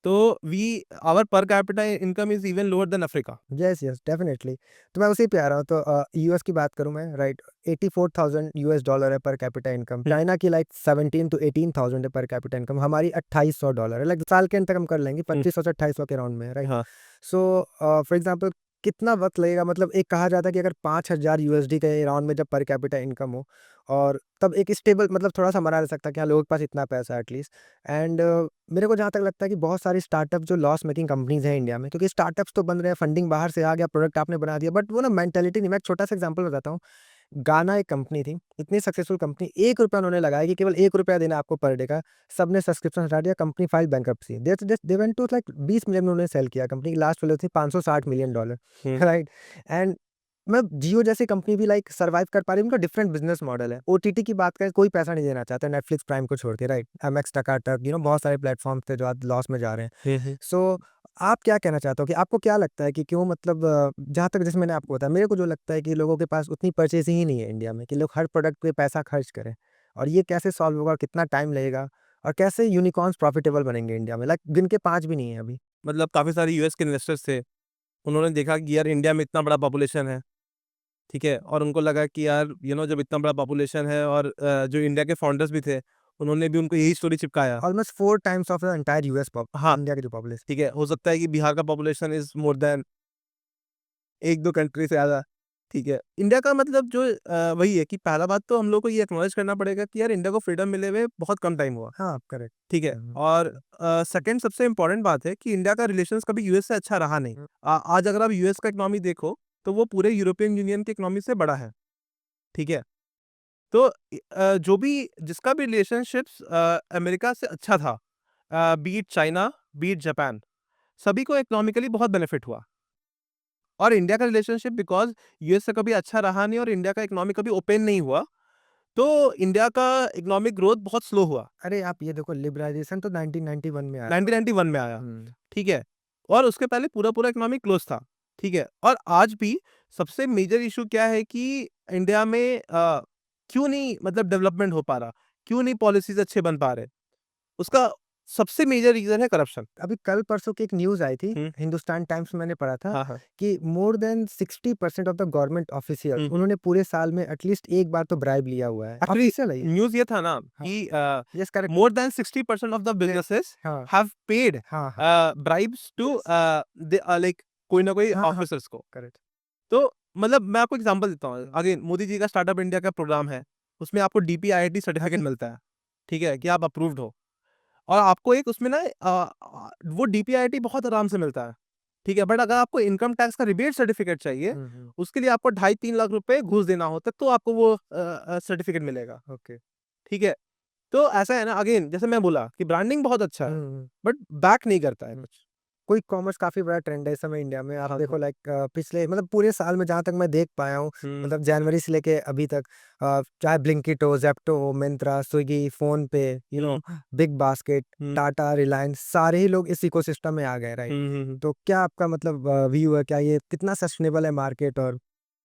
Speaker 3: तो we our per capita income is even lower than Africa.
Speaker 2: Yes, yes, definitely. तो मैं उसी पे आ रहा हूँ। तो यूएस की बात करूँ मैं, राइट? $84,000 है पर कैपिटा इनकम। चाइना की लाइक 17 टू 18,000 है पर कैपिटा इनकम। हमारी $2,800 है। लाइक साल के एंड तक हम कर लेंगे, 2500 से 2800 के अराउंड में है, राइट?
Speaker 3: हाँ।
Speaker 2: सो फॉर एग्जांपल कितना वक्त लगेगा, मतलब एक कहा जाता है कि अगर 5000 यूएसडी के अराउंड में जब पर कैपिटा इनकम हो, और तब एक स्टेबल, मतलब थोड़ा सा मना रह सकता है कि हाँ, लोगों के पास इतना पैसा है एटलीस्ट। एंड मेरे को जहाँ तक लगता है कि बहुत सारी स्टार्टअप जो लॉस मेकिंग कंपनीज हैं इंडिया में, क्योंकि स्टार्टअप्स तो बन रहे हैं, फंडिंग बाहर से आ गया, प्रोडक्ट आपने बना दिया, बट वो ना मेंटेलिटी नहीं। मैं एक छोटा सा एग्जांपल बताता हूँ। गाना एक कंपनी थी, इतनी सक्सेसफुल कंपनी, ₹1 उन्होंने लगाया कि केवल ₹1 देना आपको पर डे का। सबने सब्सक्रिप्शन हटा दिया, company file bankruptcy. They went to like 20 million में उन्होंने सेल किया। कंपनी की लास्ट वैल्यू थी $560 मिलियन,
Speaker 3: हुँ।
Speaker 2: राइट? एंड मैं जियो जैसी कंपनी भी लाइक सर्वाइव कर पा रही है, उनका डिफरेंट बिजनेस मॉडल है। ओटीटी की बात करें, कोई पैसा नहीं देना चाहता, नेटफ्लिक्स प्राइम को छोड़ के, राइट? एमएक्स, टकाटक, बहुत सारे प्लेटफॉर्म थे जो आज लॉस में जा रहे हैं।
Speaker 3: हुँ, हुँ।
Speaker 2: सो आप क्या कहना चाहते हो कि आपको क्या लगता है कि क्यों, मतलब जहाँ तक जैसे मैंने आपको बताया, मेरे को जो लगता है कि लोगों के पास उतनी परचेसिंग ही नहीं है इंडिया में कि लोग हर प्रोडक्ट पे पैसा खर्च करें, और ये कैसे सॉल्व होगा, कितना टाइम लगेगा, और कैसे यूनिकॉर्न्स प्रॉफिटेबल बनेंगे इंडिया में? लाइक गिन के 5 भी नहीं है अभी।
Speaker 3: मतलब काफ़ी सारे यूएस के इन्वेस्टर्स थे, उन्होंने देखा कि यार इंडिया में इतना बड़ा पॉपुलेशन है, ठीक है, और उनको लगा कि यार जब इतना बड़ा पॉपुलेशन है और जो इंडिया के फाउंडर्स भी थे, उन्होंने भी उनको यही स्टोरी चिपकाया।
Speaker 2: Almost 4 times of the entire US
Speaker 3: हाँ,
Speaker 2: इंडिया की जो पॉपुलेशन।
Speaker 3: ठीक है, हो सकता है कि बिहार का population is more than 1-2 country से ज़्यादा, ठीक है। इंडिया का मतलब जो वही है कि पहला बात तो हम लोग को ये एक्नॉलेज करना पड़ेगा कि यार इंडिया को फ्रीडम मिले हुए बहुत कम टाइम हुआ,
Speaker 2: हाँ, करेक्ट।
Speaker 3: ठीक है। और सेकंड सबसे इम्पोर्टेंट बात है कि इंडिया का रिलेशंस कभी यूएस से अच्छा रहा नहीं। आज अगर आप यूएस का इकोनॉमी देखो, तो वो पूरे यूरोपियन यूनियन की इकोनॉमी से बड़ा है, ठीक है। तो जो भी जिसका भी रिलेशनशिप्स अमेरिका से अच्छा था, B it China, B it Japan, सभी को इकोनॉमिकली बहुत बेनिफिट हुआ। और इंडिया का रिलेशनशिप बिकॉज़ यूएस से कभी अच्छा रहा नहीं और इंडिया का इकोनॉमी कभी ओपन नहीं हुआ, तो इंडिया का इकोनॉमिक ग्रोथ बहुत स्लो हुआ।
Speaker 2: अरे आप ये देखो, लिबरलाइजेशन तो 1991 में आया।
Speaker 3: 1991 में आया,
Speaker 2: हम्म,
Speaker 3: ठीक है। और उसके पहले पूरा इकोनॉमी क्लोज था, ठीक है। और आज भी सबसे मेजर इशू क्या है कि इंडिया में क्यों नहीं मतलब डेवलपमेंट हो पा रहा, क्यों नहीं पॉलिसीज अच्छे बन पा रहे, उसका सबसे मेजर रीजन है करप्शन।
Speaker 2: अभी कल परसों की एक न्यूज़ आई थी,
Speaker 3: हम्म,
Speaker 2: हिंदुस्तान टाइम्स में मैंने पढ़ा था
Speaker 3: हाँ हाँ,
Speaker 2: कि more than 60% of the government official
Speaker 3: hmm.
Speaker 2: उन्होंने पूरे साल में एटलीस्ट एक बार तो ब्राइब लिया हुआ है।
Speaker 3: एक्चुअली
Speaker 2: ऑफिशियल है ये।
Speaker 3: न्यूज़ ये था ना
Speaker 2: हाँ,
Speaker 3: कि
Speaker 2: yes correct.
Speaker 3: more than 60% of the businesses
Speaker 2: हाँ,
Speaker 3: have paid
Speaker 2: हाँ, हाँ,
Speaker 3: bribes to like कोई ना कोई
Speaker 2: हाँ, हाँ,
Speaker 3: ऑफिसर्स को।
Speaker 2: करेक्ट।
Speaker 3: तो मतलब मैं आपको एग्जांपल देता हूँ। अगेन मोदी जी का स्टार्टअप इंडिया का प्रोग्राम है, उसमें आपको डीपीआईआईटी सर्टिफिकेट मिलता है, ठीक है, कि आप अप्रूव्ड हो। और आपको एक उसमें ना वो डीपीआईआईटी बहुत आराम से मिलता है, ठीक है। बट अगर आपको इनकम टैक्स का रिबेट सर्टिफिकेट चाहिए, उसके लिए आपको 2.5-3 लाख रुपए घूस देना होता है, तो आपको वो सर्टिफिकेट मिलेगा,
Speaker 2: ओके।
Speaker 3: ठीक है। तो ऐसा है ना, अगेन जैसे मैं बोला कि ब्रांडिंग बहुत अच्छा है, बट बैक नहीं करता है कुछ।
Speaker 2: क्विक कॉमर्स काफ़ी बड़ा ट्रेंड है इस समय इंडिया में। आप
Speaker 3: हाँ,
Speaker 2: देखो
Speaker 3: हाँ।
Speaker 2: लाइक पिछले मतलब पूरे साल में जहाँ तक मैं देख पाया हूँ, मतलब जनवरी से लेके अभी तक चाहे ब्लिंकिट हो, ज़ेप्टो हो, Myntra, Swiggy, PhonePe, BigBasket,
Speaker 3: हुँ।
Speaker 2: टाटा, रिलायंस सारे ही लोग इस इकोसिस्टम में आ गए, राइट?
Speaker 3: हुँ।
Speaker 2: तो क्या आपका मतलब व्यू है? क्या ये कितना सस्टेनेबल है मार्केट और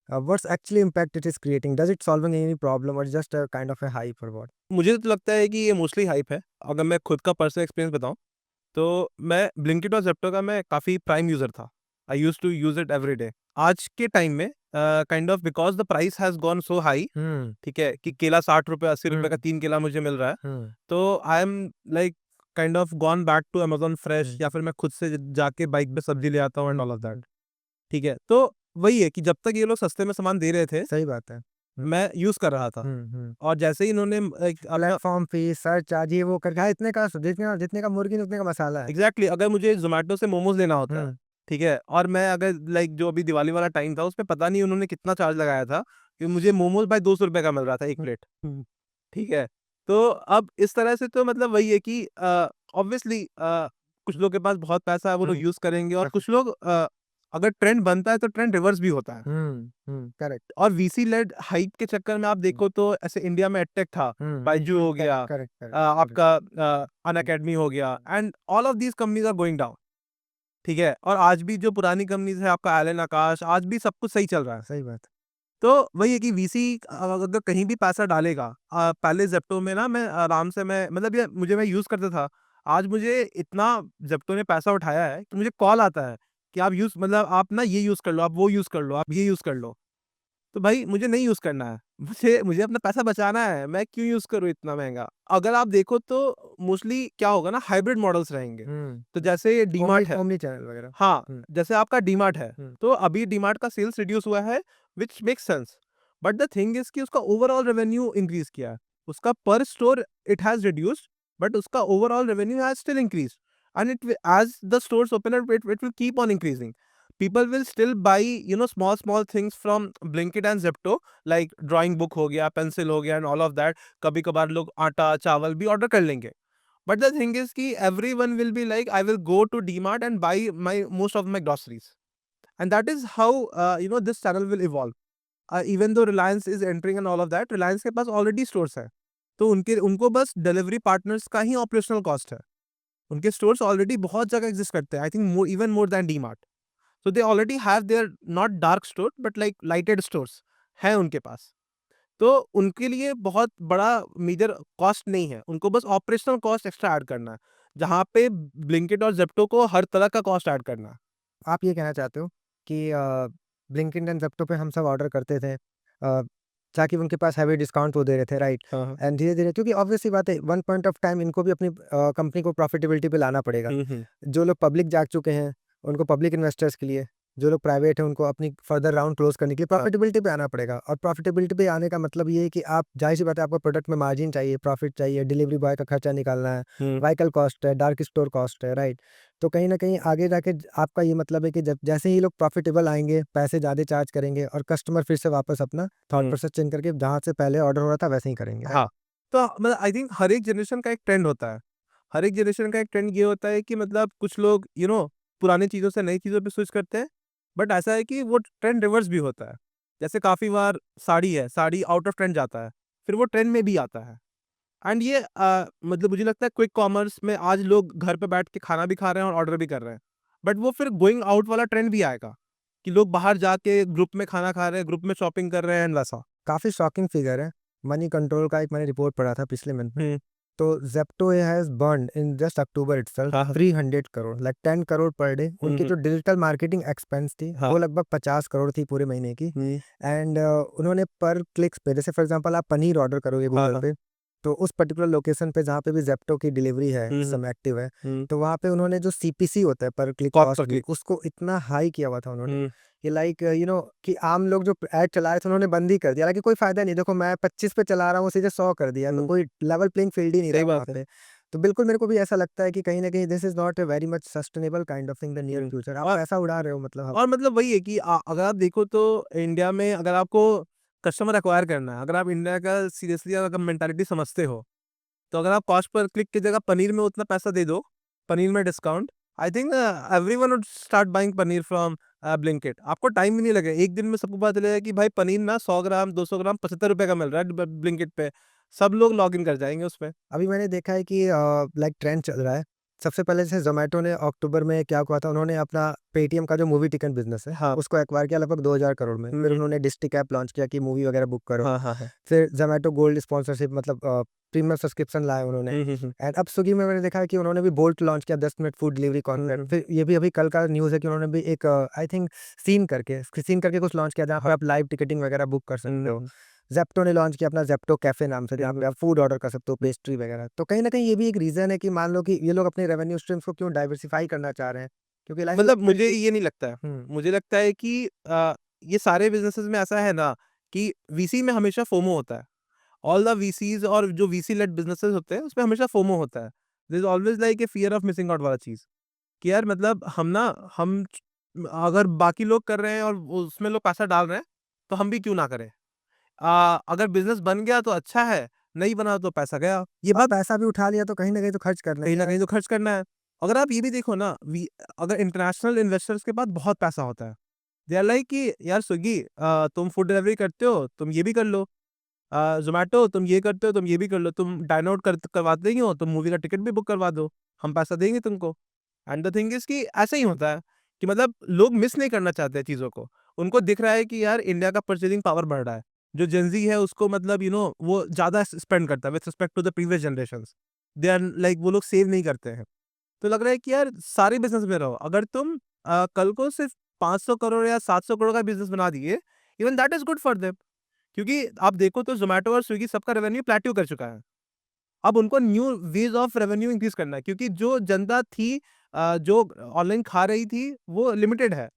Speaker 2: what's actually impact it is creating? Does it solving any problem और just a kind of a hype और व्हाट?
Speaker 3: मुझे तो लगता है कि ये मोस्टली हाइप है। अगर मैं खुद का पर्सनल एक्सपीरियंस बताऊँ, तो मैं ब्लिंकिट और ज़ेप्टो का मैं काफ़ी प्राइम यूज़र था। I used to use it every day. आज के टाइम में kind of because the price has gone so high,
Speaker 2: हुँ,
Speaker 3: ठीक है, कि केला ₹60 ₹80 का
Speaker 2: हुँ,
Speaker 3: 3 केला मुझे मिल रहा है।
Speaker 2: हुँ,
Speaker 3: तो I am like kind of gone back to Amazon Fresh,
Speaker 2: हुँ,
Speaker 3: या फिर मैं खुद से जाके बाइक पे सब्ज़ी ले आता हूँ and all of
Speaker 2: hmm,
Speaker 3: that, ठीक है। तो वही है कि जब तक ये लोग सस्ते में सामान दे रहे थे,
Speaker 2: सही बात है।
Speaker 3: मैं यूज़ कर रहा था।
Speaker 2: हुँ।
Speaker 3: और जैसे ही इन्होंने एक अपना
Speaker 2: प्लेटफ़ॉर्म फ़ीस, सर्च चार्ज ये वो करके हाँ, इतने का जितने जितने का मुर्गी उतने का मसाला है।
Speaker 3: एग्ज़ैक्टली, अगर मुझे ज़ोमैटो से मोमोज़ लेना होता है,
Speaker 2: हुँ,
Speaker 3: ठीक है? और मैं अगर लाइक जो अभी दिवाली वाला टाइम था, उसमें पता नहीं उन्होंने कितना चार्ज लगाया था कि मुझे मोमोज़ भाई ₹200 का मिल रहा था 1
Speaker 2: हुँ,
Speaker 3: प्लेट,
Speaker 2: हुँ,
Speaker 3: ठीक है? तो अब इस तरह से तो मतलब वही है कि ऑब्वियसली कुछ लोग के पास बहुत पैसा है, वो लोग
Speaker 2: हुँ,
Speaker 3: यूज़ करेंगे, और
Speaker 2: काफ़ी।
Speaker 3: कुछ लोग अगर ट्रेंड बनता है तो ट्रेंड रिवर्स भी होता है।
Speaker 2: करेक्ट।
Speaker 3: और वीसी लेड हाइप के चक्कर में आप
Speaker 2: हुँ,
Speaker 3: देखो तो ऐसे इंडिया में एडटेक था, बायजू हो
Speaker 2: करेक्ट,
Speaker 3: गया,
Speaker 2: करेक्ट, करेक्ट, करेक्ट।
Speaker 3: आपका
Speaker 2: हुँ,
Speaker 3: अनअकैडमी हो गया,
Speaker 2: हुँ,
Speaker 3: and all of these companies are going down, ठीक है? और आज भी जो पुरानी कंपनीज़ है, आपका एलन आकाश, आज भी सब कुछ सही चल रहा है।
Speaker 2: सही बात है।
Speaker 3: तो वही है कि वीसी अगर कहीं भी पैसा डालेगा, पहले ज़ेप्टो में ना मैं आराम से मैं मतलब ये मैं यूज़ करता था। आज मुझे इतना ज़ेप्टो ने पैसा उठाया है कि मुझे कॉल आता है कि आप मतलब आप ना ये यूज़ कर लो, आप वो यूज़ कर लो, आप ये यूज़ कर लो। तो भाई मुझे नहीं यूज़ करना है। मुझे मुझे अपना पैसा बचाना है, मैं क्यों यूज़ करूँ इतना महँगा? अगर आप देखो तो मोस्टली क्या होगा ना, हाइब्रिड मॉडल्स रहेंगे।
Speaker 2: हुँ,
Speaker 3: तो जैसे
Speaker 2: ओमनी
Speaker 3: डीमार्ट है,
Speaker 2: ओमनी चैनल वगैरह।
Speaker 3: हाँ,
Speaker 2: हुँ,
Speaker 3: जैसे आपका डीमार्ट है,
Speaker 2: हुँ,
Speaker 3: तो अभी डीमार्ट का सेल्स रिड्यूस हुआ है, which makes sense. But the thing is कि उसका ओवरऑल रेवेन्यू इंक्रीज़ किया है। उसका per store it has reduced, but उसका overall revenue has still increased, and it as the stores open up, it will keep on increasing. People will still buy small things from Blinkit and Zepto, like drawing book हो गया, पेंसिल हो गया, एंड ऑल ऑफ दैट। कभी-कभार लोग आटा, चावल भी ऑर्डर कर लेंगे। But the thing is कि everyone will be like, I will go to DMart and buy my most of my groceries. And that is how this channel will evolve. Even though Reliance is entering and all of that, Reliance के पास already stores है। तो उनको बस डिलीवरी पार्टनर्स का ही ऑपरेशनल कॉस्ट है। उनके स्टोर्स ऑलरेडी बहुत जगह एग्जिस्ट करते हैं। I think even more than DMart. So they already have their not dark store but like lighted stores हैं उनके पास। तो उनके लिए बहुत बड़ा मेजर कॉस्ट नहीं है, उनको बस ऑपरेशनल कॉस्ट एक्स्ट्रा ऐड करना है, जहाँ पे ब्लिंकिट और ज़ेप्टो को हर तरह का कॉस्ट ऐड करना है।
Speaker 2: आप ये कहना चाहते हो कि ब्लिंकिट एंड ज़ेप्टो पे हम सब ऑर्डर करते थे ताकि उनके पास हैवी डिस्काउंट वो दे रहे थे, राइट?
Speaker 3: हाँ, हाँ।
Speaker 2: एंड धीरे-धीरे क्योंकि ऑब्वियस सी बात है, वन पॉइंट ऑफ टाइम इनको भी अपनी कंपनी को प्रॉफिटेबिलिटी पे लाना पड़ेगा। जो लोग पब्लिक जाग चुके हैं, उनको पब्लिक इन्वेस्टर्स के लिए, जो लोग प्राइवेट हैं, उनको अपनी फर्दर राउंड क्लोज़ करने के लिए प्रॉफिटेबिलिटी पे आना पड़ेगा। और प्रॉफिटेबिलिटी पे आने का मतलब ये है कि आप ज़ाहिर-सी बात है, आपको प्रोडक्ट में मार्जिन चाहिए, प्रॉफिट चाहिए, डिलीवरी बॉय का खर्चा निकालना है, व्हीकल कॉस्ट है, डार्क स्टोर कॉस्ट है, राइट? तो कहीं न कहीं आगे जाके आपका ये मतलब है कि जब जैसे ही लोग प्रॉफिटेबल आएँगे, पैसे ज़्यादा चार्ज करेंगे और कस्टमर फिर से वापस अपना थॉट प्रोसेस चेंज करके जहाँ से पहले ऑर्डर हो रहा था वैसे ही करेंगे, राइट?
Speaker 3: हाँ, तो मतलब आई थिंक हर एक जनरेशन का एक ट्रेंड होता है। हर एक जनरेशन का एक ट्रेंड ये होता है कि मतलब कुछ लोग पुरानी चीज़ों से नई चीज़ों पे स्विच करते हैं, बट ऐसा है कि वो ट्रेंड रिवर्स भी होता है। जैसे काफ़ी बार साड़ी है, साड़ी आउट ऑफ ट्रेंड जाता है, फिर वो ट्रेंड में भी आता है। एंड ये मतलब मुझे लगता है क्विक कॉमर्स में आज लोग घर पे बैठ के खाना भी खा रहे हैं और ऑर्डर भी कर रहे हैं। बट वो फिर गोइंग आउट वाला ट्रेंड भी आएगा, कि लोग बाहर जाके ग्रुप में खाना खा रहे हैं, ग्रुप में शॉपिंग कर रहे हैं एंड वैसा।
Speaker 2: काफ़ी शॉकिंग फिगर है। मनी कंट्रोल का एक मैंने रिपोर्ट पढ़ा था पिछले मंथ में।
Speaker 3: हुँ।
Speaker 2: तो Zepto has burned in just October itself
Speaker 3: हाँ, हाँ।
Speaker 2: 300 crore, like 10 crore per day. उनकी जो डिजिटल मार्केटिंग एक्सपेंस थी,
Speaker 3: हाँ।
Speaker 2: वो लगभग 50 करोड़ थी पूरे महीने की।
Speaker 3: हुँ।
Speaker 2: एंड उन्होंने पर क्लिक्स पे, जैसे फॉर एग्ज़ाम्पल आप पनीर ऑर्डर करोगे
Speaker 3: हाँ,
Speaker 2: गूगल
Speaker 3: हाँ।
Speaker 2: पे, तो उस पर्टिकुलर लोकेशन पे जहाँ पे भी ज़ेप्टो की डिलीवरी है,
Speaker 3: हुँ,
Speaker 2: सम एक्टिव है,
Speaker 3: हुँ।
Speaker 2: तो वहाँ पे उन्होंने जो सीपीसी होता है, पर क्लिक
Speaker 3: कॉस्ट
Speaker 2: कॉस्ट
Speaker 3: पर
Speaker 2: भी,
Speaker 3: क्लिक।
Speaker 2: उसको इतना हाई किया हुआ था उन्होंने
Speaker 3: हुँ।
Speaker 2: कि लाइक कि आम लोग जो ऐड चला रहे थे उन्होंने बंद ही कर दिया। हालाँकि कोई फ़ायदा नहीं, देखो मैं 25 पे चला रहा हूँ, सीधे 100 कर दिया, तो
Speaker 3: हुँ।
Speaker 2: कोई लेवल प्लेइंग फील्ड ही नहीं
Speaker 3: सही
Speaker 2: रहा वहाँ
Speaker 3: बात है।
Speaker 2: पे। तो बिल्कुल मेरे को भी ऐसा लगता है कि कहीं न कहीं this is not a very much sustainable kind of thing in the near
Speaker 3: hmm.
Speaker 2: Future. आप
Speaker 3: और
Speaker 2: पैसा उड़ा रहे हो मतलब।
Speaker 3: और मतलब वही है कि अगर आप देखो तो इंडिया में अगर आपको कस्टमर एक्वायर करना है, अगर आप इंडिया का सीरियसली अगर मेंटालिटी समझते हो, तो अगर आप कॉस्ट पर क्लिक की जगह पनीर में उतना पैसा दे दो, पनीर में discount, I think everyone would start buying paneer from Blinkit. आपको टाइम भी नहीं लगेगा। एक दिन में सबको पता चलेगा कि भाई पनीर ना 100 ग्राम, 200 ग्राम ₹75 का मिल रहा है ब्लिंकिट पे। सब लोग लॉगिन कर जाएँगे उसपे।
Speaker 2: अभी मैंने देखा है कि लाइक ट्रेंड चल रहा है। सबसे पहले जैसे ज़ोमैटो ने अक्टूबर में क्या हुआ था, उन्होंने अपना पेटीएम का जो मूवी टिकट बिज़नेस है,
Speaker 3: हाँ।
Speaker 2: उसको एक्वायर किया लगभग 2000 करोड़ में। फिर
Speaker 3: हुँ।
Speaker 2: उन्होंने डिस्ट्रिक्ट ऐप लॉन्च किया कि मूवी वगैरह बुक करो।
Speaker 3: हाँ, हाँ, हाँ।
Speaker 2: फिर ज़ोमैटो गोल्ड स्पॉन्सरशिप मतलब प्रीमियम सब्सक्रिप्शन लाया उन्होंने।
Speaker 3: हुँ, हुँ, हुँ।
Speaker 2: एंड अब स्विगी में मैंने देखा है कि उन्होंने भी बोल्ट लॉन्च किया, 10 मिनट फूड डिलीवरी कॉन्सेप्ट।
Speaker 3: हुँ।
Speaker 2: फिर ये भी अभी कल का न्यूज़ है कि उन्होंने भी एक आई थिंक सीन करके कुछ लॉन्च किया, जहाँ पे आप लाइव टिकटिंग वगैरह बुक कर सकते हो।
Speaker 3: हुँ।
Speaker 2: ज़ेप्टो ने लॉन्च किया अपना ज़ेप्टो कैफ़े नाम से, जहाँ
Speaker 3: हुँ।
Speaker 2: पे आप फूड ऑर्डर कर सकते हो, पेस्ट्री वगैरह। तो कहीं न कहीं ये भी एक रीज़न है कि मान लो कि ये लोग अपने रेवेन्यू स्ट्रीम्स को क्यों डाइवर्सिफ़ाई करना चाह रहे हैं। क्योंकि लाइफ़
Speaker 3: मतलब
Speaker 2: में
Speaker 3: मुझे ये नहीं लगता है।
Speaker 2: हुँ।
Speaker 3: मुझे लगता है कि ये सारे बिज़नेसेस में ऐसा है ना कि वीसी में हमेशा फोमो होता है। ऑल द वीसीज़ और जो वीसी लेड बिज़नेसेस होते हैं, उसमें हमेशा फोमो होता है। There is always like a fear of missing out वाला चीज़, कि यार मतलब हम अगर बाकी लोग कर रहे हैं और उसमें लोग पैसा डाल रहे हैं, तो हम भी क्यों ना करें? अगर बिज़नेस बन गया तो अच्छा है, नहीं बना तो पैसा गया।
Speaker 2: ये
Speaker 3: अब
Speaker 2: पैसा भी उठा लिया तो कहीं न कहीं तो खर्च करना
Speaker 3: कहीं
Speaker 2: ही
Speaker 3: न
Speaker 2: है।
Speaker 3: कहीं तो खर्च करना है। अगर आप ये भी देखो ना, अगर इंटरनेशनल इन्वेस्टर्स के पास बहुत पैसा होता है। दे आर लाइक कि यार स्विगी, तुम फूड डिलीवरी करते हो, तुम ये भी कर लो। ज़ोमैटो, तुम ये करते हो, तुम ये भी कर लो। तुम डाइन आउट करवाते ही हो, तुम मूवी का टिकट भी बुक करवा दो। हम पैसा देंगे तुमको। एंड द थिंग इज़ कि ऐसा ही होता है कि मतलब लोग मिस नहीं करना चाहते चीज़ों को। उनको दिख रहा है कि यार इंडिया का परचेज़िंग पावर बढ़ रहा है। जो जेन ज़ी है उसको मतलब वो ज़्यादा स्पेंड करता है with respect to the previous generations. They are like वो लोग सेव नहीं करते हैं। तो लग रहा है कि यार सारे बिज़नेस में रहो। अगर तुम कल को सिर्फ़ 500 करोड़ या 700 करोड़ का बिज़नेस बना दिए, even that is good for them. क्योंकि आप देखो तो ज़ोमैटो और स्विगी सबका रेवेन्यू प्लेट्यू कर चुका है। अब उनको new ways of revenue increase करना है, क्योंकि जो जनता थी जो ऑनलाइन खा रही थी, वो लिमिटेड है।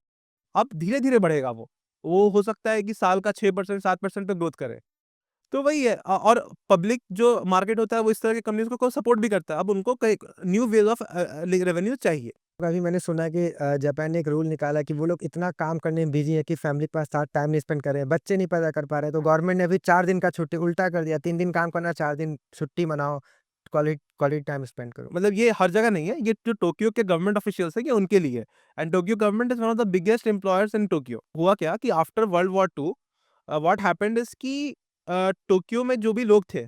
Speaker 3: अब धीरे-धीरे बढ़ेगा वो। वो हो सकता है कि साल का 6% 7% पे ग्रोथ करे। तो वही है, और पब्लिक जो मार्केट होता है वो इस तरह की कंपनीज़ को सपोर्ट भी करता है। अब उनको कई न्यू वेज़ ऑफ रेवेन्यू चाहिए।
Speaker 2: अभी मैंने सुना है कि जापान ने एक रूल निकाला है कि वो लोग इतना काम करने में बिज़ी है कि फैमिली के पास साथ टाइम नहीं स्पेंड कर रहे हैं, बच्चे नहीं पैदा कर पा रहे हैं, तो गवर्नमेंट ने अभी 4 दिन का छुट्टी उल्टा कर दिया, 3 दिन काम करना, 4 दिन छुट्टी मनाओ, क्वालिटी टाइम स्पेंड करो।
Speaker 3: मतलब ये हर जगह नहीं है, ये जो टोक्यो के गवर्नमेंट ऑफिशियल्स हैं, ये उनके लिए है। And Tokyo government is one of the biggest employers in Tokyo. हुआ क्या कि after world war 2 what happened is कि टोक्यो में जो भी लोग थे,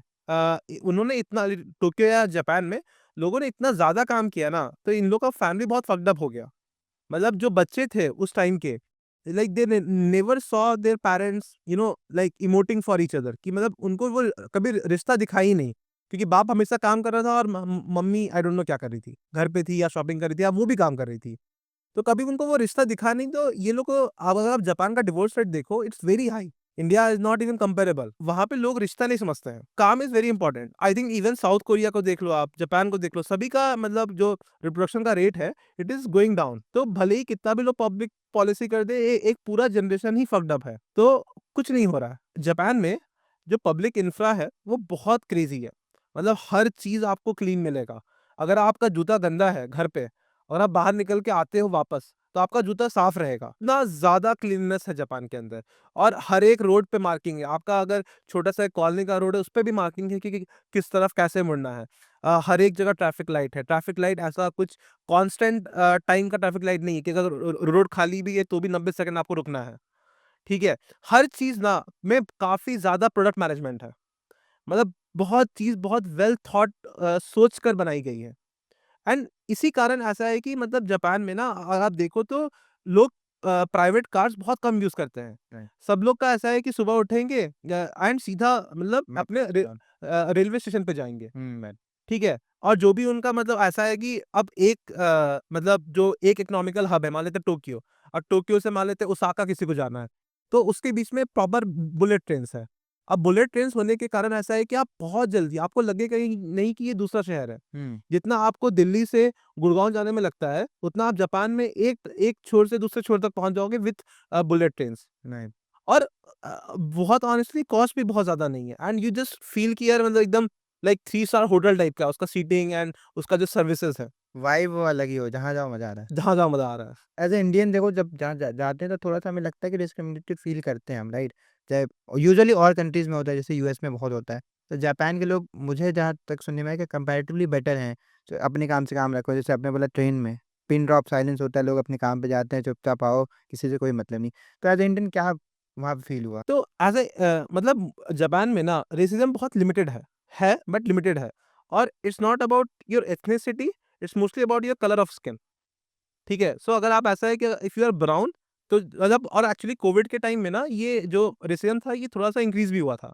Speaker 3: उन्होंने इतना टोक्यो या जापान में लोगों ने इतना ज़्यादा काम किया ना, तो इन लोगों का फैमिली बहुत फक्ड अप हो गया। मतलब जो बच्चे थे उस टाइम के, like they never saw their parents like emoting for each other, कि मतलब उनको वो कभी रिश्ता दिखा ही नहीं, क्योंकि बाप हमेशा काम कर रहा था और मम्मी आई डोंट नो क्या कर रही थी, घर पे थी या शॉपिंग कर रही थी या वो भी काम कर रही थी। तो कभी उनको वो रिश्ता दिखा नहीं, तो ये लोग को अब अगर आप जापान का डिवोर्स रेट देखो, it's very high. India is not even comparable. वहां पे लोग रिश्ता नहीं समझते हैं, काम is very important. I think even south Korea को देख लो, आप जापान को देख लो, सभी का मतलब जो रिप्रोडक्शन का रेट है, इट इज गोइंग डाउन। तो भले ही कितना भी लोग पब्लिक पॉलिसी कर दे, एक पूरा जनरेशन ही फक्ड अप है, तो कुछ नहीं हो रहा है। जापान में जो पब्लिक इंफ्रा है वो बहुत क्रेजी है। मतलब हर चीज आपको क्लीन मिलेगा। अगर आपका जूता गंदा है घर पे और आप बाहर निकल के आते हो वापस, तो आपका जूता साफ रहेगा। इतना ज्यादा क्लीननेस है जापान के अंदर। और हर एक रोड पे मार्किंग है आपका। अगर छोटा सा कॉलोनी का रोड है, उस पर भी मार्किंग है कि किस तरफ कैसे मुड़ना है। हर एक जगह ट्रैफिक लाइट है। ट्रैफिक लाइट ऐसा कुछ कांस्टेंट टाइम का ट्रैफिक लाइट नहीं है कि अगर रोड खाली भी है तो भी 90 सेकंड आपको रुकना है। ठीक है, हर चीज ना में काफी ज्यादा प्रोडक्ट मैनेजमेंट है। मतलब बहुत चीज बहुत वेल थॉट सोच कर बनाई गई है। एंड इसी कारण ऐसा है कि मतलब जापान में ना अगर आप देखो तो लोग प्राइवेट कार्स बहुत कम यूज करते हैं।
Speaker 1: राइट।
Speaker 3: सब लोग का ऐसा है कि सुबह उठेंगे एंड सीधा मतलब अपने रेलवे स्टेशन पे जाएंगे।
Speaker 1: मैन।
Speaker 3: ठीक है, और जो भी उनका मतलब ऐसा है कि अब एक मतलब जो एक इकोनॉमिकल हब है, मान लेते टोक्यो, और टोक्यो से मान लेते ओसाका किसी को जाना है, तो उसके बीच में प्रॉपर बुलेट ट्रेन है। अब बुलेट ट्रेन होने के कारण ऐसा है कि आप बहुत जल्दी, आपको लगेगा ही नहीं कि ये दूसरा शहर है। जितना आपको दिल्ली से गुड़गांव जाने में लगता है, उतना आप जापान में एक एक छोर से दूसरे छोर तक पहुंच जाओगे विथ बुलेट ट्रेन।
Speaker 1: राइट।
Speaker 3: और बहुत ऑनेस्टली कॉस्ट भी बहुत ज्यादा नहीं है। एंड यू जस्ट फील कि यार मतलब एकदम लाइक 3 स्टार होटल टाइप का उसका सीटिंग एंड उसका जो सर्विसेज है।
Speaker 1: वाइब वो अलग ही हो, जहाँ जाओ मज़ा आ रहा है।
Speaker 3: जहाँ जहाँ मजा आ रहा है।
Speaker 1: एज़ अ इंडियन देखो, जब जहाँ जाते हैं तो थोड़ा-सा हमें लगता है कि डिस्क्रिमिनेटेड फ़ील करते हैं हम, राइट? चाहे यूजुअली और कंट्रीज़ में होता है, जैसे यूएस में बहुत होता है। तो जापान के लोग, मुझे जहाँ तक सुनने में आया, कि कंपैरेटिवली बेटर हैं। तो अपने काम से काम रखो, जैसे आपने बोला ट्रेन में पिन ड्रॉप साइलेंस होता है, लोग अपने काम पे जाते हैं, चुपचाप आओ, किसी से कोई मतलब नहीं। तो एज़ अ इंडियन क्या वहाँ पे फ़ील हुआ?
Speaker 3: तो एज ए मतलब जापान में ना रेसिज्म बहुत लिमिटेड है बट लिमिटेड है। और it's not about your ethnicity, it's mostly about your colour of skin. ठीक है, सो अगर आप ऐसा है कि इफ यू आर ब्राउन, तो मतलब और एक्चुअली कोविड के टाइम में ना ये जो रेसिज्म था ये थोड़ा सा इंक्रीज भी हुआ था।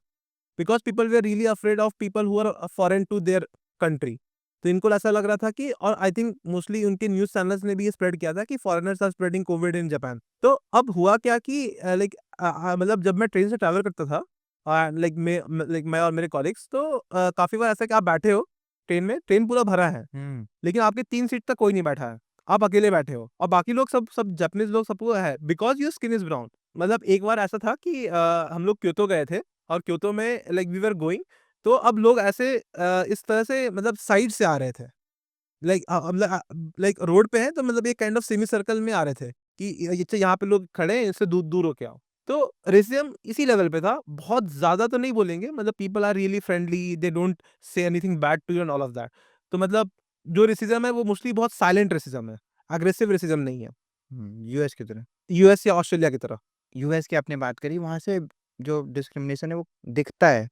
Speaker 3: Because people were really afraid of people who are foreign to their country. तो इनको ऐसा लग रहा था कि, और आई थिंक मोस्टली उनके न्यूज़ चैनल्स ने भी ये स्प्रेड किया था कि foreigners are spreading COVID in Japan. तो अब हुआ क्या कि लाइक मतलब जब मैं ट्रेन से ट्रैवल करता था, लाइक मैं और मेरे कॉलीग्स, तो काफ़ी बार ऐसा है कि आप बैठे हो ट्रेन में, ट्रेन पूरा भरा है,
Speaker 1: हुँ।
Speaker 3: लेकिन आपके 3 सीट तक कोई नहीं बैठा है। आप अकेले बैठे हो और बाकी लोग सब सब जापानीज़ लोग सबको है because your skin is brown. मतलब एक बार ऐसा था कि हम लोग क्योतो गए थे और क्योतो में लाइक वी वर गोइंग, तो अब लोग ऐसे इस तरह से मतलब साइड से आ रहे थे। लाइक रोड पे हैं तो मतलब एक काइंड ऑफ सेमी सर्कल में आ रहे थे कि ये यहाँ पे लोग खड़े हैं, इससे दूर दूर होके आओ। तो रेसिज्म इसी लेवल पे था, बहुत ज़्यादा तो नहीं बोलेंगे, मतलब people are really friendly, they don't say anything bad to you and all of that. तो मतलब जो रेसिज्म है वो मोस्टली बहुत साइलेंट रेसिज्म है, एग्रेसिव रेसिज्म नहीं है,
Speaker 1: यूएस की तरह।
Speaker 3: यूएस या ऑस्ट्रेलिया की तरह।
Speaker 1: यूएस की आपने बात करी, वहाँ से जो डिस्क्रिमिनेशन है वो दिखता है।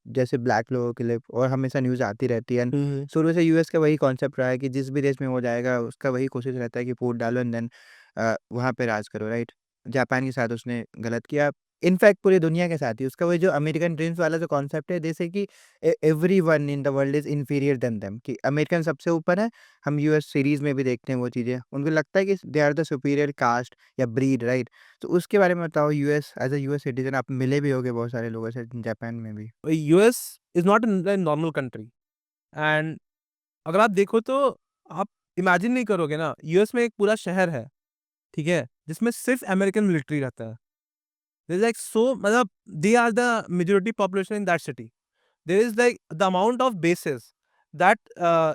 Speaker 1: जैसे ब्लैक लोगों के लिए, और हमेशा न्यूज़ आती रहती है।
Speaker 3: हुँ।
Speaker 1: शुरू से यूएस का वही कॉन्सेप्ट रहा है कि जिस भी देश में वो जाएगा, उसका वही कोशिश रहता है कि वोट डालो एंड देन वहाँ पे राज करो, राइट? जापान के साथ उसने गलत किया। इनफैक्ट पूरी दुनिया के साथ ही उसका वही जो अमेरिकन ड्रीम्स वाला जो कॉन्सेप्ट है, जैसे कि everyone in the world is inferior then them, कि अमेरिकन सबसे ऊपर है। हम यूएस सीरीज़ में भी देखते हैं वो चीज़ें। उनको लगता है कि they are the superior caste or breed, right? तो उसके बारे में बताओ, US as a US citizen आप मिले भी होंगे बहुत सारे लोगों से जापान में भी।
Speaker 3: US is not a normal country. And अगर आप देखो तो आप इमेजिन नहीं करोगे ना, यूएस में एक पूरा शहर है, ठीक है? जिसमें सिर्फ अमेरिकन मिलिट्री रहता है। देयर इज़ लाइक सो मतलब they are the majority population in that city. There is like the amount of bases that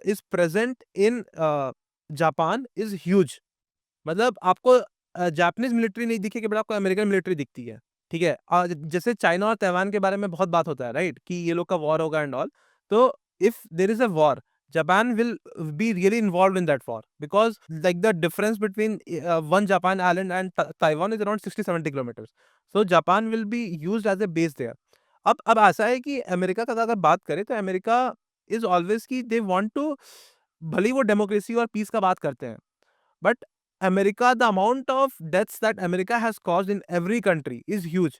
Speaker 3: is present in Japan is huge. मतलब आपको जापानीज़ मिलिट्री नहीं दिखेगी बट आपको अमेरिकन मिलिट्री दिखती है, ठीक है? जैसे चाइना और ताइवान के बारे में बहुत बात होता है, राइट? कि ये लोग का वॉर होगा एंड ऑल। तो if there is a war, Japan will be really involved in that war because like the difference between one Japan island and Taiwan is around 60-70 kilometres. So Japan will be used as a base there. अब ऐसा है कि अमेरिका का अगर बात करें तो अमेरिका इज़ ऑलवेज़ कि दे वांट टू, भले ही वो डेमोक्रेसी और पीस का बात करते हैं, but America, the amount of deaths that America has caused in every country is huge.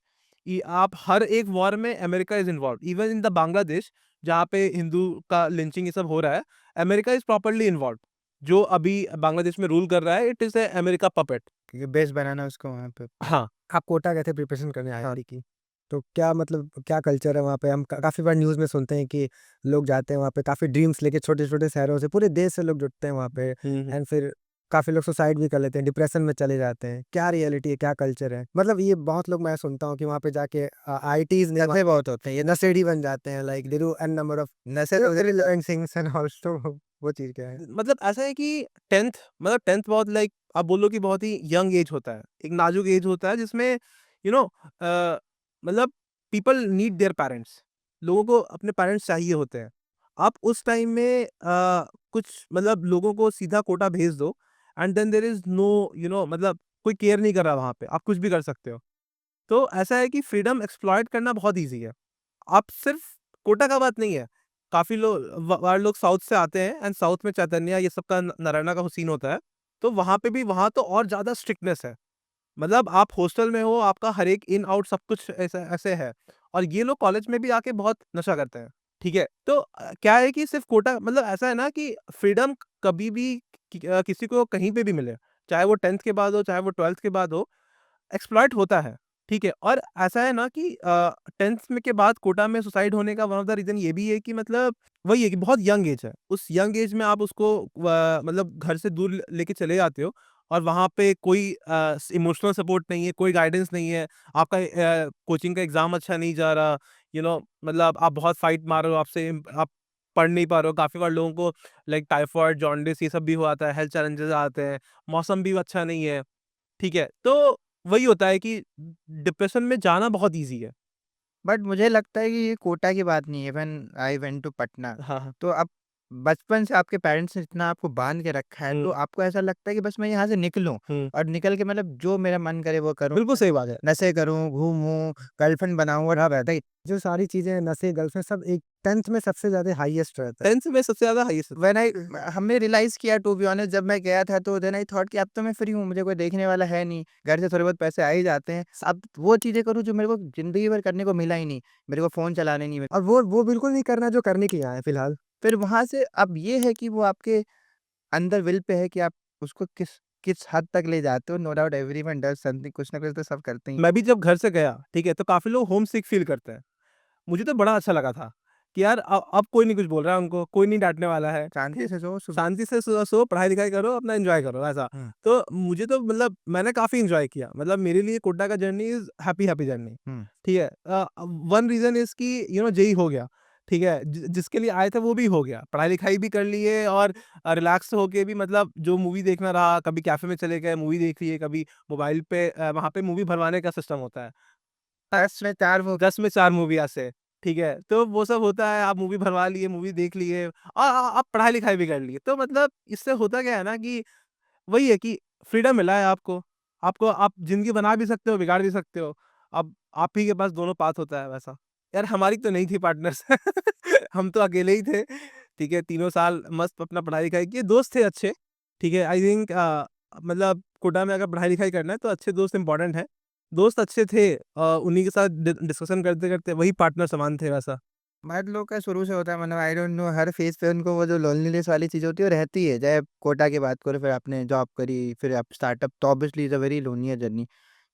Speaker 3: आप हर एक वॉर में America is involve, even in the Bangladesh जहाँ पे हिंदू का लिंचिंग ये सब हो रहा है, अमेरिका इज प्रॉपरली इन्वॉल्व। जो अभी बांग्लादेश में रूल कर रहा है, it is a America puppet.
Speaker 1: क्योंकि बेस बनाना उसको वहाँ पे।
Speaker 3: हाँ।
Speaker 2: आप कोटा गए थे प्रिपरेशन करने आईआईटी की, तो क्या मतलब क्या कल्चर है वहाँ पे? हम काफ़ी बार न्यूज़ में सुनते हैं कि लोग जाते हैं वहाँ पे काफ़ी ड्रीम्स लेके छोटे-छोटे शहरों से, पूरे देश से लोग जुटते हैं वहाँ पे एंड फिर काफ़ी लोग सुसाइड भी कर लेते हैं, डिप्रेशन में चले जाते हैं। क्या रियलिटी है, क्या कल्चर है? मतलब ये बहुत लोग मैं सुनता हूँ कि वहाँ पे जाके आईआईटीज़ में
Speaker 1: नशे बहुत होते हैं ये
Speaker 2: नशेड़ी बन जाते हैं, like they do an number of
Speaker 1: नशे तो उधर ही
Speaker 2: एंड सिंग्स एंड ऑल, तो वो चीज़ क्या है?
Speaker 3: मतलब ऐसा है कि 10th मतलब 10th बहुत लाइक आप बोलो कि बहुत ही यंग एज होता है, एक नाजुक एज होता है जिसमें यू नो मतलब पीपल नीड देयर पेरेंट्स, लोगों को अपने पेरेंट्स चाहिए होते हैं। आप उस टाइम में कुछ मतलब लोगों को सीधा कोटा भेज दो and then there is no मतलब कोई केयर नहीं कर रहा वहाँ पे, आप कुछ भी कर सकते हो। तो ऐसा है कि फ्रीडम एक्सप्लॉइट करना बहुत ईज़ी है। आप सिर्फ कोटा का बात नहीं है, काफ़ी लोग साउथ से आते हैं एंड साउथ में चैतन्या ये सब का नारायणा का सीन होता है, तो वहाँ पे भी वहाँ तो और ज़्यादा स्ट्रिक्टनेस है। मतलब आप हॉस्टल में हो, आपका हर एक इन आउट सब कुछ ऐसा ऐसे है और ये लोग कॉलेज में भी आके बहुत नशा करते हैं, ठीक है? तो क्या है कि सिर्फ कोटा मतलब ऐसा है ना कि फ्रीडम कभी भी किसी को कहीं पे भी मिले, चाहे वो 10th के बाद हो, चाहे वो 12th के बाद हो, एक्सप्लॉइट होता है, ठीक है? और ऐसा है ना कि 10th में के बाद कोटा में सुसाइड होने का वन ऑफ द रीज़न ये भी है कि मतलब वही है कि बहुत यंग एज है। उस यंग एज में आप उसको मतलब घर से दूर लेके चले जाते हो और वहाँ पे कोई इमोशनल सपोर्ट नहीं है, कोई गाइडेंस नहीं है, आपका कोचिंग का एग्ज़ाम अच्छा नहीं जा रहा, मतलब आप बहुत फाइट मार रहे हो, आप पढ़ नहीं पा रहे हो। काफ़ी बार लोगों को लाइक टाइफाइड, जॉन्डिस ये सब भी हो आता है, हेल्थ चैलेंजेस आते हैं, मौसम भी अच्छा नहीं है। ठीक है, तो वही होता है कि डिप्रेशन में जाना बहुत ईज़ी है।
Speaker 1: बट मुझे लगता है कि ये कोटा की बात नहीं है। When I went to Patna,
Speaker 3: हाँ, हाँ।
Speaker 1: तो अब बचपन से आपके पेरेंट्स ने इतना आपको बांध के रखा है,
Speaker 3: हुँ,
Speaker 1: तो आपको ऐसा लगता है कि बस मैं यहाँ से निकलूँ
Speaker 3: हुँ।
Speaker 1: और निकल के मतलब जो मेरा मन करे वो करूँ,
Speaker 3: बिल्कुल सही बात है।
Speaker 1: नशे करूँ, घूमूँ, गर्लफ्रेंड बनाऊँ और राइट।
Speaker 2: जो सारी चीज़ें नशे, गर्लफ्रेंड सब एक 10th में सबसे ज़्यादा हाईएस्ट रहता है।
Speaker 3: 10th में सबसे ज़्यादा हाईएस्ट
Speaker 1: व्हेन आई हमने रियलाइज़ किया टू बी ऑनेस्ट, जब मैं गया था तो देन आई थॉट कि अब तो मैं फ्री हूँ, मुझे कोई देखने वाला है नहीं, घर से थोड़े बहुत पैसे आ ही जाते हैं। अब वो चीज़ें करूँ जो मेरे को ज़िंदगी भर करने को मिला ही नहीं। मेरे को फ़ोन चलाने नहीं मिला।
Speaker 2: और वो बिल्कुल नहीं करना जो करने के लिए आए हैं फिलहाल।
Speaker 1: फिर वहाँ से अब ये है कि वो आपके अंदर विल पे है कि आप उसको किस किस हद तक ले जाते हो। No doubt everyone does something, कुछ ना कुछ तो सब करते ही हैं।
Speaker 3: मैं भी जब घर से गया, ठीक है, तो काफ़ी लोग होम सिक फ़ील करते हैं। मुझे तो बड़ा अच्छा लगा था कि यार अब कोई नहीं कुछ बोल रहा है उनको, कोई नहीं डाँटने वाला है।
Speaker 1: शांति से सो सुबह।
Speaker 3: शांति से सो, पढ़ाई-लिखाई करो, अपना एन्जॉय करो, ऐसा।
Speaker 1: हुँ,
Speaker 3: तो मुझे तो मतलब मैंने काफ़ी एन्जॉय किया। मतलब मेरे लिए कोटा का जर्नी इज़ हैप्पी जर्नी,
Speaker 1: हुँ।
Speaker 3: ठीक है। वन रीज़न इज़ कि जेईई हो गया, ठीक है। जिसके लिए आए थे वो भी हो गया। पढ़ाई-लिखाई भी कर लिए और रिलैक्स होके भी मतलब जो मूवी देखना रहा, कभी कैफ़े में चले गए, मूवी देख लिए, कभी मोबाइल पे वहाँ पे मूवी भरवाने का सिस्टम होता है।
Speaker 1: 10 में 4 वो
Speaker 3: 10 में 4 मूवी ऐसे, ठीक है? तो वो सब होता है, आप मूवी भरवा लिए, मूवी देख लिए और आप पढ़ाई-लिखाई भी कर लिए। तो मतलब इससे होता क्या है ना कि वही है कि फ्रीडम मिला है आपको। आप ज़िंदगी बना भी सकते हो, बिगाड़ भी सकते हो। अब आप ही के पास दोनों पाथ होता है वैसा। यार हमारी तो नहीं थी पार्टनर्स हम तो अकेले ही थे, ठीक है? तीनों साल मस्त अपना पढ़ाई-लिखाई किए, दोस्त थे अच्छे, ठीक है? आई थिंक मतलब कोटा में अगर पढ़ाई-लिखाई करना है तो अच्छे दोस्त इम्पोर्टेंट हैं। दोस्त अच्छे थे, उन्हीं के साथ डिस्कशन करते-करते वही पार्टनर समान थे वैसा।
Speaker 1: मर्द लोग का शुरू से होता है, मतलब आई डोंट नो, हर फेज़ पे उनको वो जो लोनलीनेस वाली चीज़ होती है वो रहती है। चाहे कोटा की बात करो, फिर आपने जॉब करी, फिर आप स्टार्टअप, तो obviously is a very lonelier journey.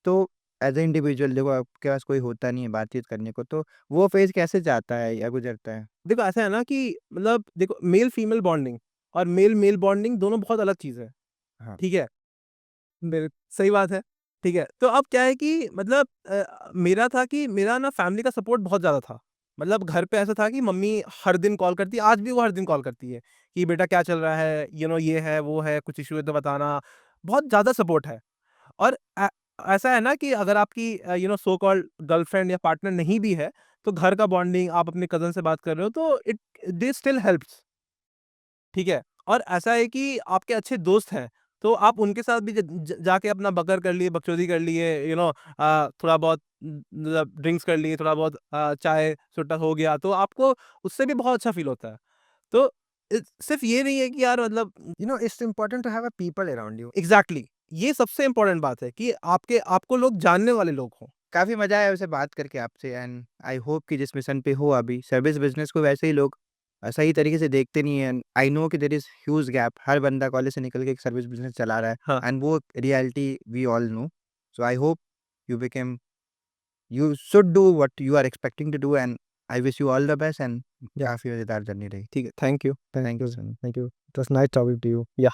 Speaker 1: तो एज़ अ इंडिविजुअल देखो आपके पास कोई होता नहीं है बातचीत करने को, तो वो फेज़ कैसे जाता है या गुज़रता है?
Speaker 3: देखो ऐसा है ना कि मतलब देखो मेल-फीमेल बॉन्डिंग और मेल-मेल बॉन्डिंग दोनों बहुत अलग चीज़ है,
Speaker 1: हाँ।
Speaker 3: ठीक है? सही बात है, ठीक है। तो अब क्या है कि मतलब मेरा था कि मेरा ना फैमिली का सपोर्ट बहुत ज़्यादा था। मतलब घर पे ऐसा था कि मम्मी हर दिन कॉल करती है, आज भी वो हर दिन कॉल करती है कि बेटा क्या चल रहा है? ये है, वो है, कुछ इश्यू है तो बताना। बहुत ज़्यादा सपोर्ट है और ऐसा है ना कि अगर आपकी सो कॉल्ड गर्लफ्रेंड या पार्टनर नहीं भी है, तो घर का बॉन्डिंग आप अपने कज़न से बात कर रहे हो तो इट दिस स्टिल हेल्प्स। ठीक है? और ऐसा है कि आपके अच्छे दोस्त हैं, तो आप उनके साथ भी ज ज जाके अपना बकर कर लिए, बकचोदी कर लिए, थोड़ा बहुत मतलब ड्रिंक्स कर लिए, थोड़ा बहुत चाय-सुट्टा हो गया, तो आपको उससे भी बहुत अच्छा फ़ील होता है। तो सिर्फ़ ये नहीं है कि यार मतलब
Speaker 2: it's important to have a people around you.
Speaker 3: Exactly ये सबसे इम्पोर्टेंट बात है कि आपको लोग जानने वाले लोग हों।
Speaker 1: काफ़ी मज़ा आया वैसे बात करके आपसे, एंड आई होप कि जिस मिशन पे हो अभी, सर्विस बिज़नेस को वैसे ही लोग सही तरीके से देखते नहीं हैं। आई नो कि देयर इज़ ह्यूज गैप, हर बंदा कॉलेज से निकल के एक सर्विस बिज़नेस चला रहा है
Speaker 3: हाँ।
Speaker 1: एंड वो reality we all know. So I hope you should do what you are expecting to do and I wish you all the best and
Speaker 2: yeah
Speaker 1: काफ़ी मज़ेदार जर्नी रही।
Speaker 3: ठीक है, thank you.
Speaker 1: Thank you so much.
Speaker 2: Thank you, it was nice talking to you.
Speaker 3: या।